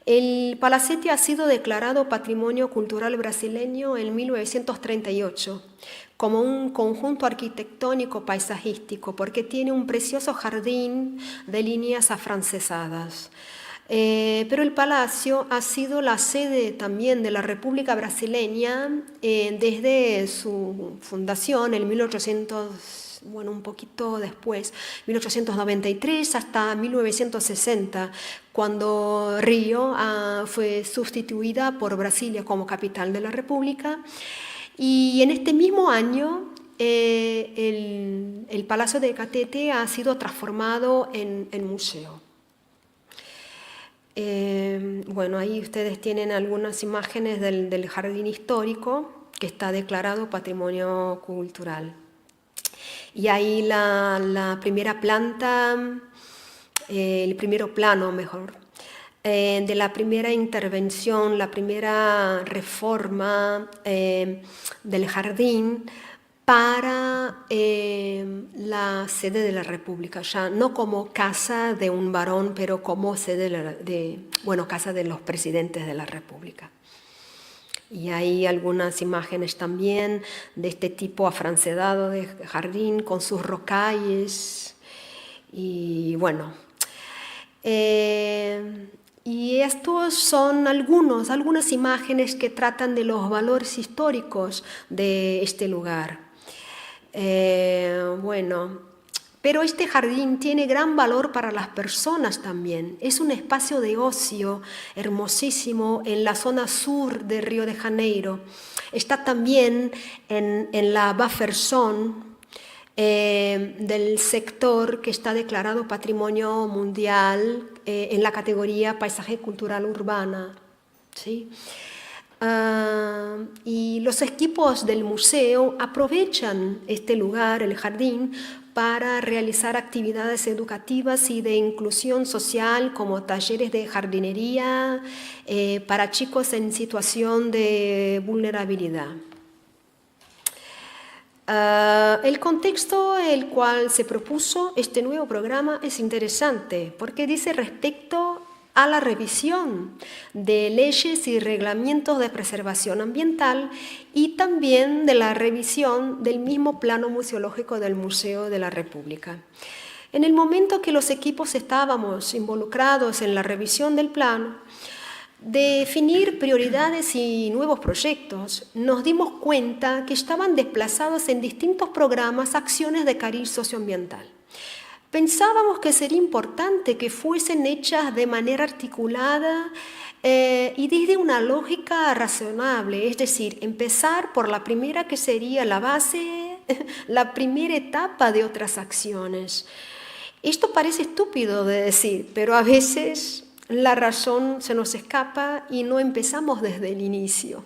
El palacete ha sido declarado Patrimonio Cultural Brasileño en 1938 como un conjunto arquitectónico paisajístico porque tiene un precioso jardín de líneas afrancesadas. Pero el palacio ha sido la sede también de la República Brasileña desde su fundación en 1800, bueno, un poquito después, 1893 hasta 1960, cuando Río fue sustituida por Brasilia como capital de la República. Y en este mismo año el Palacio de Catete ha sido transformado en museo. Bueno, ahí ustedes tienen algunas imágenes del jardín histórico que está declarado Patrimonio Cultural. Y ahí la primera planta, el primer plano mejor, de la primera intervención, la primera reforma del jardín para la sede de la República, ya no como casa de un varón, pero como sede casa de los presidentes de la República. Y hay algunas imágenes también de este tipo afrancesado de jardín con sus rocalles y bueno. Y estos son algunas imágenes que tratan de los valores históricos de este lugar. Pero este jardín tiene gran valor para las personas también. Es un espacio de ocio hermosísimo en la zona sur de Río de Janeiro. Está también en la buffer zone del sector que está declarado Patrimonio Mundial en la categoría Paisaje Cultural Urbana. ¿Sí? Y los equipos del museo aprovechan este lugar, el jardín, para realizar actividades educativas y de inclusión social como talleres de jardinería para chicos en situación de vulnerabilidad. El contexto en el cual se propuso este nuevo programa es interesante porque dice respecto a la revisión de leyes y reglamentos de preservación ambiental y también de la revisión del mismo plano museológico del Museo de la República. En el momento que los equipos estábamos involucrados en la revisión del plano, definir prioridades y nuevos proyectos, nos dimos cuenta que estaban desplazados en distintos programas acciones de cariz socioambiental. Pensábamos que sería importante que fuesen hechas de manera articulada y desde una lógica razonable, es decir, empezar por la primera que sería la base, la primera etapa de otras acciones. Esto parece estúpido de decir, pero a veces la razón se nos escapa y no empezamos desde el inicio.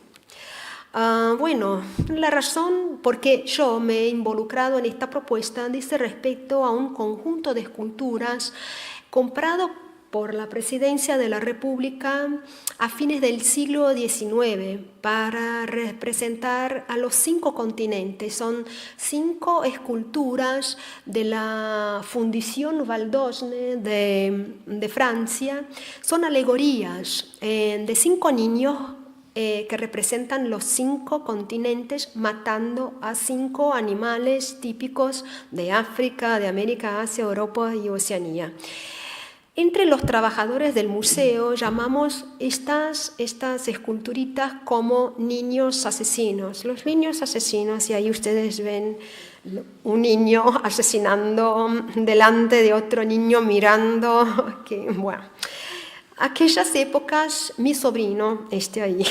La razón por qué yo me he involucrado en esta propuesta dice respecto a un conjunto de esculturas comprado por la Presidencia de la República a fines del siglo XIX para representar a los 5 continentes. Son 5 esculturas de la Fundición Valdosne de Francia. Son alegorías de 5 niños que representan los 5 continentes matando a 5 animales típicos de África, de América, Asia, Europa y Oceanía. Entre los trabajadores del museo llamamos estas esculturitas como niños asesinos. Los niños asesinos, y ahí ustedes ven un niño asesinando delante de otro niño mirando. aquellas épocas, mi sobrino, ahí,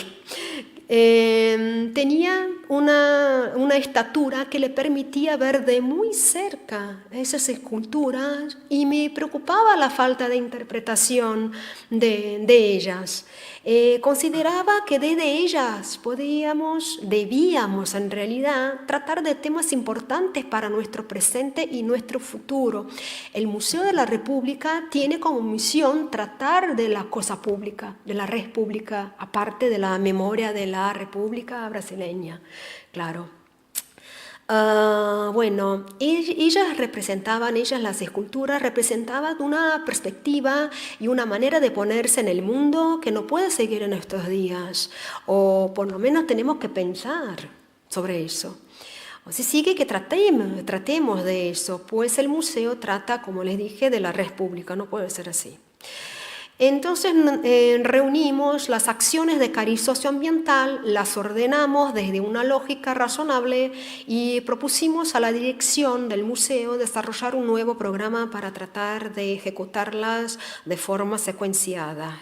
tenía una estatura que le permitía ver de muy cerca esas esculturas y me preocupaba la falta de interpretación de ellas. Consideraba que desde ellas debíamos en realidad tratar de temas importantes para nuestro presente y nuestro futuro. El Museo de la República tiene como misión tratar de la cosa pública, de la red pública, aparte de la memoria de la República brasileña, claro. Bueno, las esculturas representaban una perspectiva y una manera de ponerse en el mundo que no puede seguir en estos días, o por lo menos tenemos que pensar sobre eso. O si sigue que tratemos de eso, pues el museo trata, como les dije, de la red pública, no puede ser así. Entonces reunimos las acciones de cariz socioambiental, las ordenamos desde una lógica razonable y propusimos a la dirección del museo desarrollar un nuevo programa para tratar de ejecutarlas de forma secuenciada.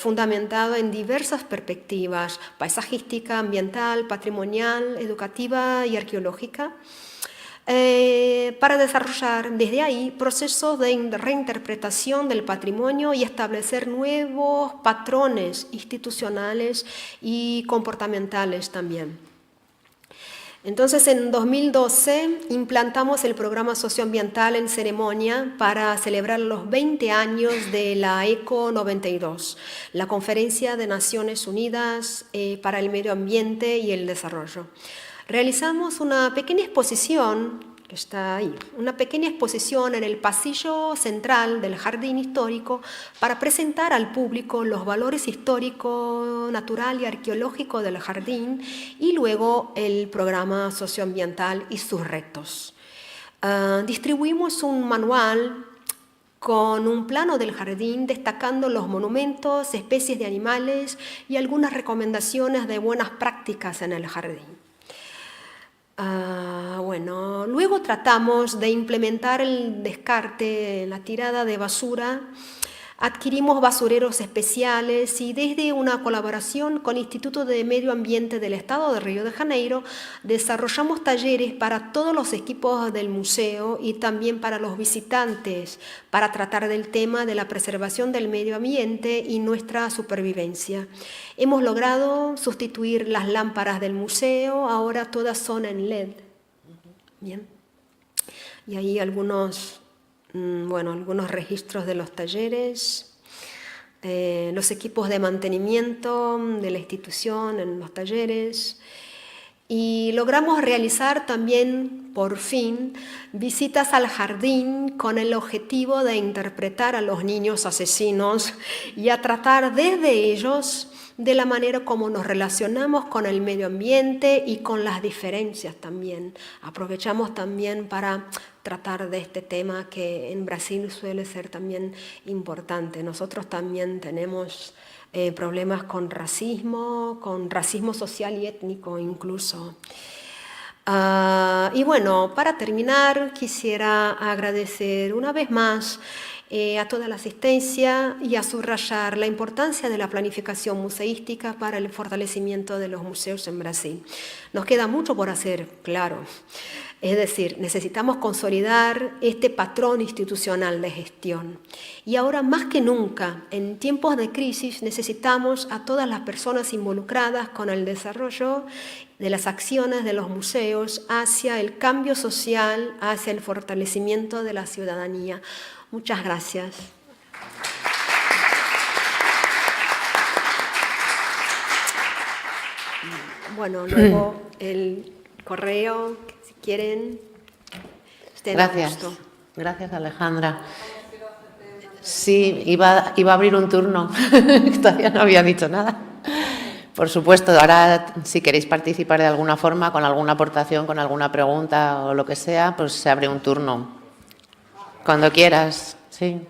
Fundamentado en diversas perspectivas, paisajística, ambiental, patrimonial, educativa y arqueológica, para desarrollar desde ahí procesos de reinterpretación del patrimonio y establecer nuevos patrones institucionales y comportamentales también. Entonces, en 2012 implantamos el programa socioambiental en ceremonia para celebrar los 20 años de la ECO 92, la Conferencia de Naciones Unidas para el Medio Ambiente y el Desarrollo. Realizamos una pequeña exposición, que está ahí, una pequeña exposición en el pasillo central del jardín histórico para presentar al público los valores histórico, natural y arqueológico del jardín y luego el programa socioambiental y sus retos. Distribuimos un manual con un plano del jardín destacando los monumentos, especies de animales y algunas recomendaciones de buenas prácticas en el jardín. Bueno, luego tratamos de implementar el descarte, la tirada de basura. Adquirimos basureros especiales y desde una colaboración con el Instituto de Medio Ambiente del Estado de Río de Janeiro desarrollamos talleres para todos los equipos del museo y también para los visitantes para tratar del tema de la preservación del medio ambiente y nuestra supervivencia. Hemos logrado sustituir las lámparas del museo, ahora todas son en LED. Bien. Y ahí algunos registros de los talleres, los equipos de mantenimiento de la institución en los talleres. Y logramos realizar también, por fin, visitas al jardín con el objetivo de interpretar a los niños asesinos y a tratar desde ellos de la manera como nos relacionamos con el medio ambiente y con las diferencias también. Aprovechamos también para tratar de este tema que en Brasil suele ser también importante. Nosotros también tenemos problemas con racismo social y étnico incluso. Y bueno, para terminar quisiera agradecer una vez más a toda la asistencia y a subrayar la importancia de la planificación museística para el fortalecimiento de los museos en Brasil. Nos queda mucho por hacer, claro. Es decir, necesitamos consolidar este patrón institucional de gestión. Y ahora más que nunca, en tiempos de crisis, necesitamos a todas las personas involucradas con el desarrollo de las acciones de los museos hacia el cambio social, hacia el fortalecimiento de la ciudadanía. Muchas gracias. Bueno, luego el correo, si quieren. Gracias. Gracias, Alejandra. Sí, iba a abrir un turno. Todavía no había dicho nada. Por supuesto, ahora si queréis participar de alguna forma, con alguna aportación, con alguna pregunta o lo que sea, pues se abre un turno. Cuando quieras, sí.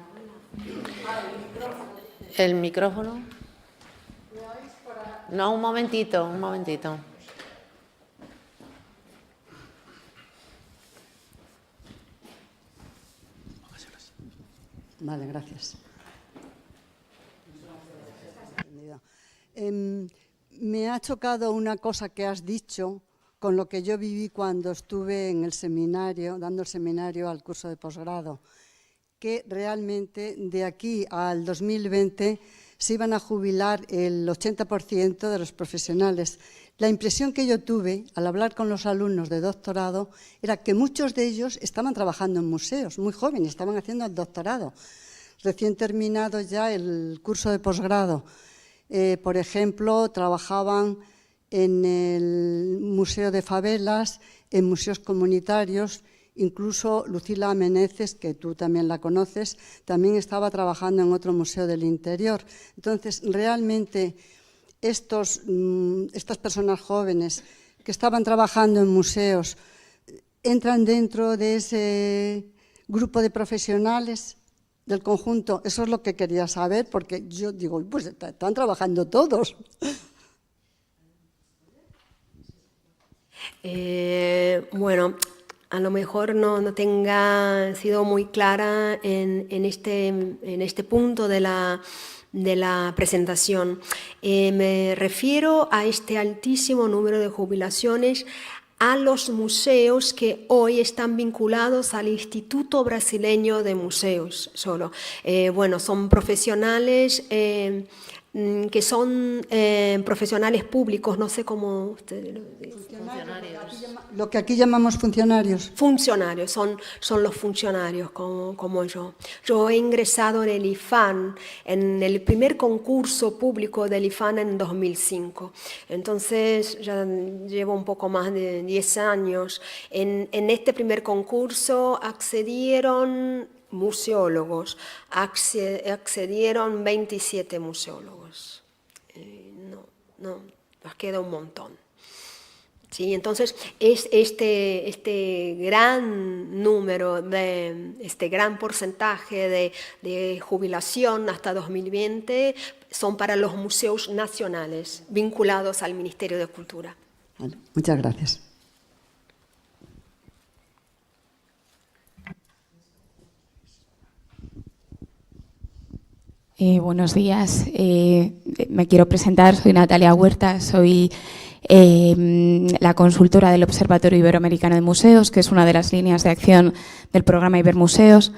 ¿El micrófono? No, un momentito. Vale, gracias. me ha chocado una cosa que has dicho con lo que yo viví cuando estuve en el seminario, dando el seminario al curso de posgrado, que realmente de aquí al 2020 se iban a jubilar el 80% de los profesionales. La impresión que yo tuve al hablar con los alumnos de doctorado era que muchos de ellos estaban trabajando en museos, muy jóvenes, estaban haciendo el doctorado, recién terminado ya el curso de posgrado. Por ejemplo, trabajaban en el Museo de Favelas, en museos comunitarios. Incluso Lucila Meneses, que tú también la conoces, también estaba trabajando en otro museo del interior. Entonces, realmente, estas personas jóvenes que estaban trabajando en museos entran dentro de ese grupo de profesionales del conjunto. Eso es lo que quería saber, porque yo digo, pues están trabajando todos. Bueno, a lo mejor no tenga sido muy clara en este punto de la presentación. Me refiero a este altísimo número de jubilaciones a los museos que hoy están vinculados al Instituto Brasileño de Museos solo. Bueno, son profesionales que son profesionales públicos, no sé cómo ustedes lo dicen. Lo que aquí llamamos funcionarios. Funcionarios, son los funcionarios como yo. Yo he ingresado en el IFAN, en el primer concurso público del IFAN en 2005. Entonces ya llevo un poco más de 10 años. En este primer concurso accedieron museólogos, accedieron 27 museólogos. No, nos queda un montón. Sí, entonces es este gran número, este gran porcentaje de jubilación hasta 2020 son para los museos nacionales vinculados al Ministerio de Cultura. Vale, muchas gracias. Buenos días, me quiero presentar, soy Natalia Huerta, soy la consultora del Observatorio Iberoamericano de Museos, que es una de las líneas de acción del programa Ibermuseos.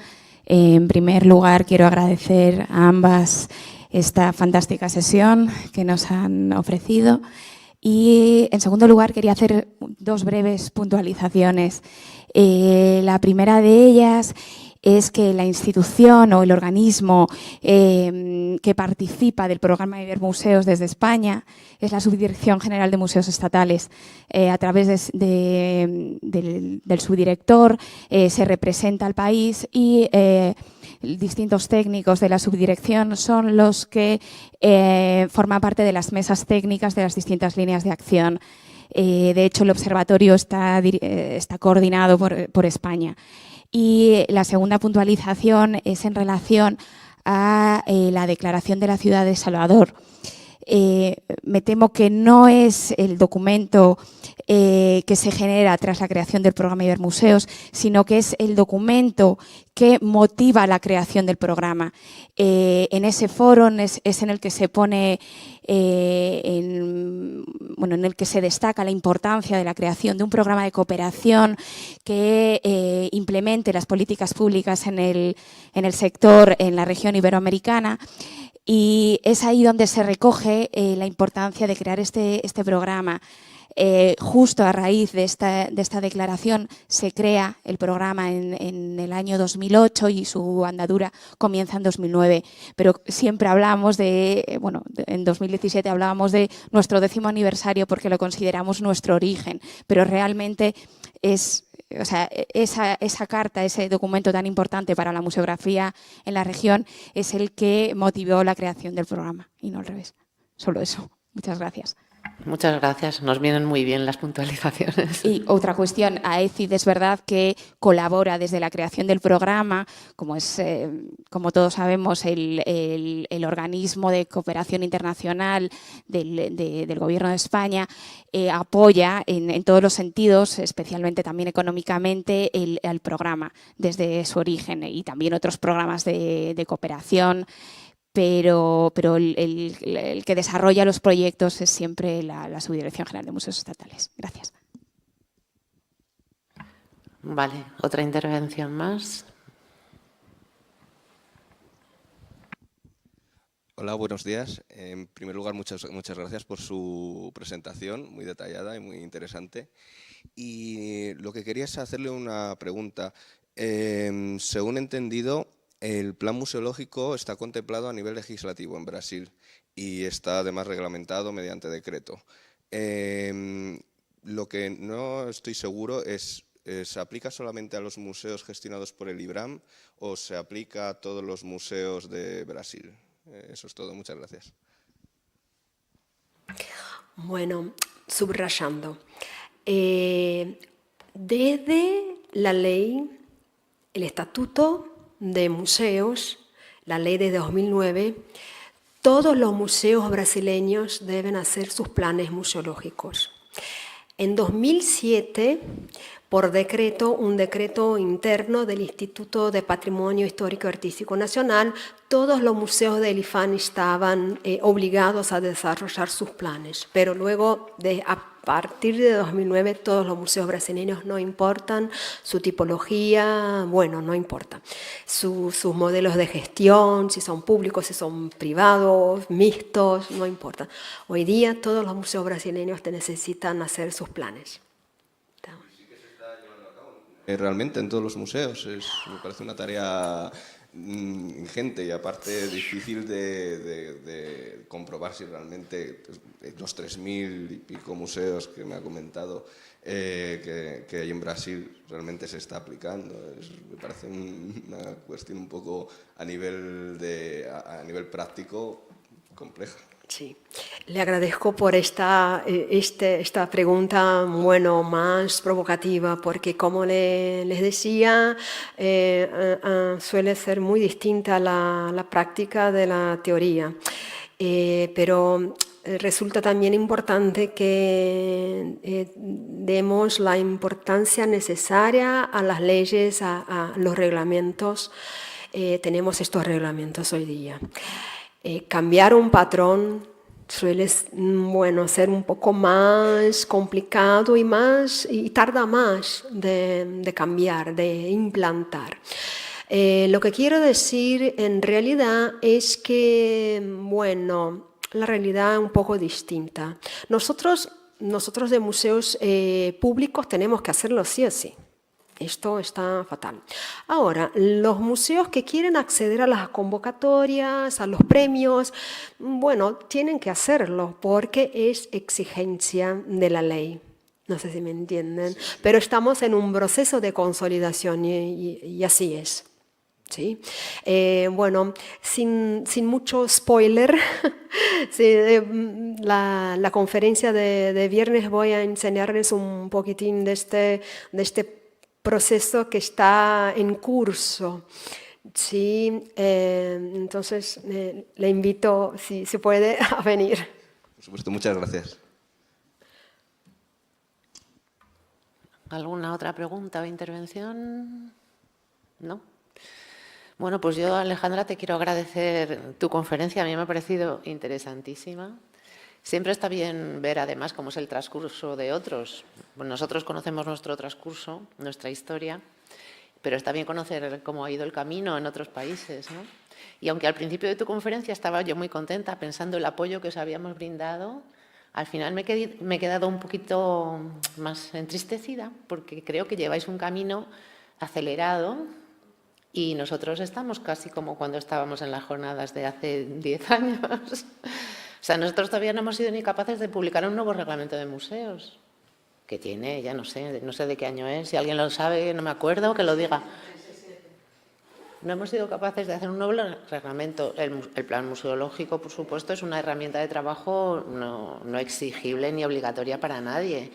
En primer lugar, quiero agradecer a ambas esta fantástica sesión que nos han ofrecido. Y, en segundo lugar, quería hacer dos breves puntualizaciones. La primera de ellas es que la institución o el organismo que participa del programa Ibermuseos desde España es la Subdirección General de Museos Estatales. A través del subdirector se representa al país y distintos técnicos de la subdirección son los que forman parte de las mesas técnicas de las distintas líneas de acción. De hecho, el observatorio está coordinado por España. Y la segunda puntualización es en relación a la declaración de la ciudad de Salvador. Me temo que no es el documento que se genera tras la creación del programa Ibermuseos, sino que es el documento que motiva la creación del programa. En ese foro es en el que se pone, en el que se destaca la importancia de la creación de un programa de cooperación que implemente las políticas públicas en el sector, en la región iberoamericana. Y es ahí donde se recoge la importancia de crear este programa. Justo a raíz de esta declaración se crea el programa en el año 2008 y su andadura comienza en 2009. Pero siempre hablamos en 2017 hablábamos de nuestro 10º aniversario porque lo consideramos nuestro origen, pero realmente esa carta, ese documento tan importante para la museografía en la región es el que motivó la creación del programa y no al revés. Solo eso. Muchas gracias. Muchas gracias, nos vienen muy bien las puntualizaciones. Y otra cuestión, AECID es verdad que colabora desde la creación del programa, como todos sabemos, el organismo de cooperación internacional del Gobierno de España apoya en todos los sentidos, especialmente también económicamente, al programa desde su origen y también otros programas de cooperación. pero el que desarrolla los proyectos es siempre la Subdirección General de Museos Estatales. Gracias. Vale, otra intervención más. Hola, buenos días. En primer lugar, muchas gracias por su presentación, muy detallada y muy interesante. Y lo que quería es hacerle una pregunta. Según he entendido, el plan museológico está contemplado a nivel legislativo en Brasil y está además reglamentado mediante decreto. Lo que no estoy seguro es, ¿se aplica solamente a los museos gestionados por el IBRAM o se aplica a todos los museos de Brasil? Eso es todo. Muchas gracias. Bueno, subrayando. Desde la ley, el Estatuto de Museos, la ley de 2009, todos los museos brasileños deben hacer sus planes museológicos. En 2007, por decreto, un decreto interno del Instituto de Patrimonio Histórico y Artístico Nacional, todos los museos del IPHAN estaban obligados a desarrollar sus planes. Pero luego, a partir de 2009, todos los museos brasileños, no importan su tipología, bueno, no importa. Sus modelos de gestión, si son públicos, si son privados, mixtos, no importa. Hoy día todos los museos brasileños necesitan hacer sus planes. Realmente en todos los museos me parece una tarea ingente y aparte difícil de comprobar si realmente los 3.000 y pico museos que me ha comentado que hay en Brasil realmente se está aplicando. Me parece una cuestión un poco a nivel práctico compleja. Sí, le agradezco por esta pregunta, bueno, más provocativa, porque como les decía, suele ser muy distinta la práctica de la teoría, pero resulta también importante que demos la importancia necesaria a las leyes, a los reglamentos. Tenemos estos reglamentos hoy día. Cambiar un patrón suele ser un poco más complicado y tarda más de cambiar, de implantar. Lo que quiero decir en realidad es que, bueno, la realidad es un poco distinta. Nosotros de museos públicos tenemos que hacerlo sí o sí. Esto está fatal. Ahora, los museos que quieren acceder a las convocatorias, a los premios, bueno, tienen que hacerlo porque es exigencia de la ley. No sé si me entienden, sí. Pero estamos en un proceso de consolidación y así es. ¿Sí? Bueno, sin mucho spoiler, sí, la conferencia de viernes voy a enseñarles un poquitín de este proceso que está en curso. Sí, entonces le invito, si se puede, a venir. Por supuesto, muchas gracias. ¿Alguna otra pregunta o intervención? ¿No? Bueno, pues yo, Alejandra, te quiero agradecer tu conferencia. A mí me ha parecido interesantísima. Siempre está bien ver, además, cómo es el transcurso de otros. Bueno, nosotros conocemos nuestro transcurso, nuestra historia, pero está bien conocer cómo ha ido el camino en otros países, ¿no? Y aunque al principio de tu conferencia estaba yo muy contenta pensando el apoyo que os habíamos brindado, al final me he quedado un poquito más entristecida porque creo que lleváis un camino acelerado y nosotros estamos casi como cuando estábamos en las jornadas de hace 10 años. O sea, nosotros todavía no hemos sido ni capaces de publicar un nuevo reglamento de museos, que tiene, ya no sé de qué año es, si alguien lo sabe, no me acuerdo, que lo diga. No hemos sido capaces de hacer un nuevo reglamento. El plan museológico, por supuesto, es una herramienta de trabajo no exigible ni obligatoria para nadie.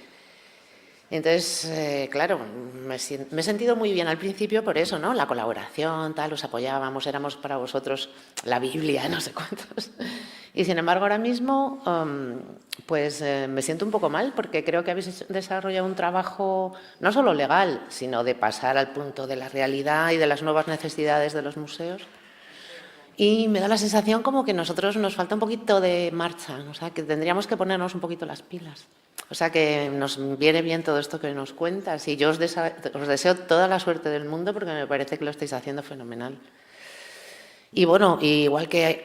Entonces, claro, me he sentido muy bien al principio por eso, ¿no? La colaboración, tal, os apoyábamos, éramos para vosotros la Biblia, no sé cuántos. Y sin embargo, ahora mismo, pues me siento un poco mal porque creo que habéis desarrollado un trabajo no solo legal, sino de pasar al punto de la realidad y de las nuevas necesidades de los museos. Y me da la sensación como que nosotros nos falta un poquito de marcha, o sea, que tendríamos que ponernos un poquito las pilas. O sea, que nos viene bien todo esto que nos cuentas y yo os deseo toda la suerte del mundo porque me parece que lo estáis haciendo fenomenal. Y bueno, igual que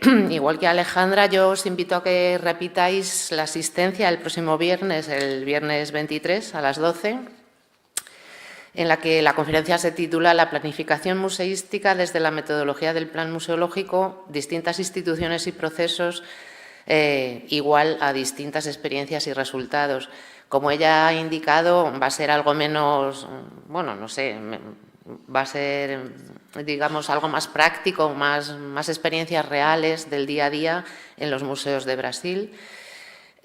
Alejandra, yo os invito a que repitáis la asistencia el próximo viernes, el viernes 23 a las 12, en la que la conferencia se titula La planificación museística desde la metodología del plan museológico, distintas instituciones y procesos igual a distintas experiencias y resultados. Como ella ha indicado, va a ser algo menos, bueno, no sé, va a ser, digamos, algo más práctico, más experiencias reales del día a día en los museos de Brasil.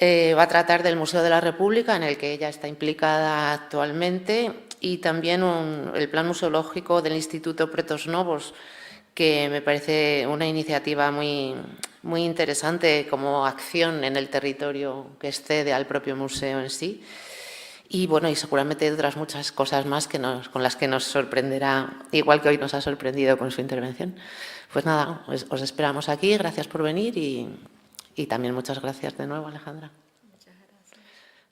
Va a tratar del Museo de la República, en el que ella está implicada actualmente, y también el plan museológico del Instituto Pretos Novos, que me parece una iniciativa muy interesante como acción en el territorio que excede al propio museo en sí. Y bueno, y seguramente otras muchas cosas más con las que nos sorprenderá, igual que hoy nos ha sorprendido con su intervención. Pues nada, os esperamos aquí, gracias por venir y también muchas gracias de nuevo, Alejandra. Muchas gracias.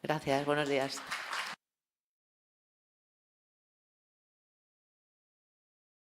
Gracias, buenos días.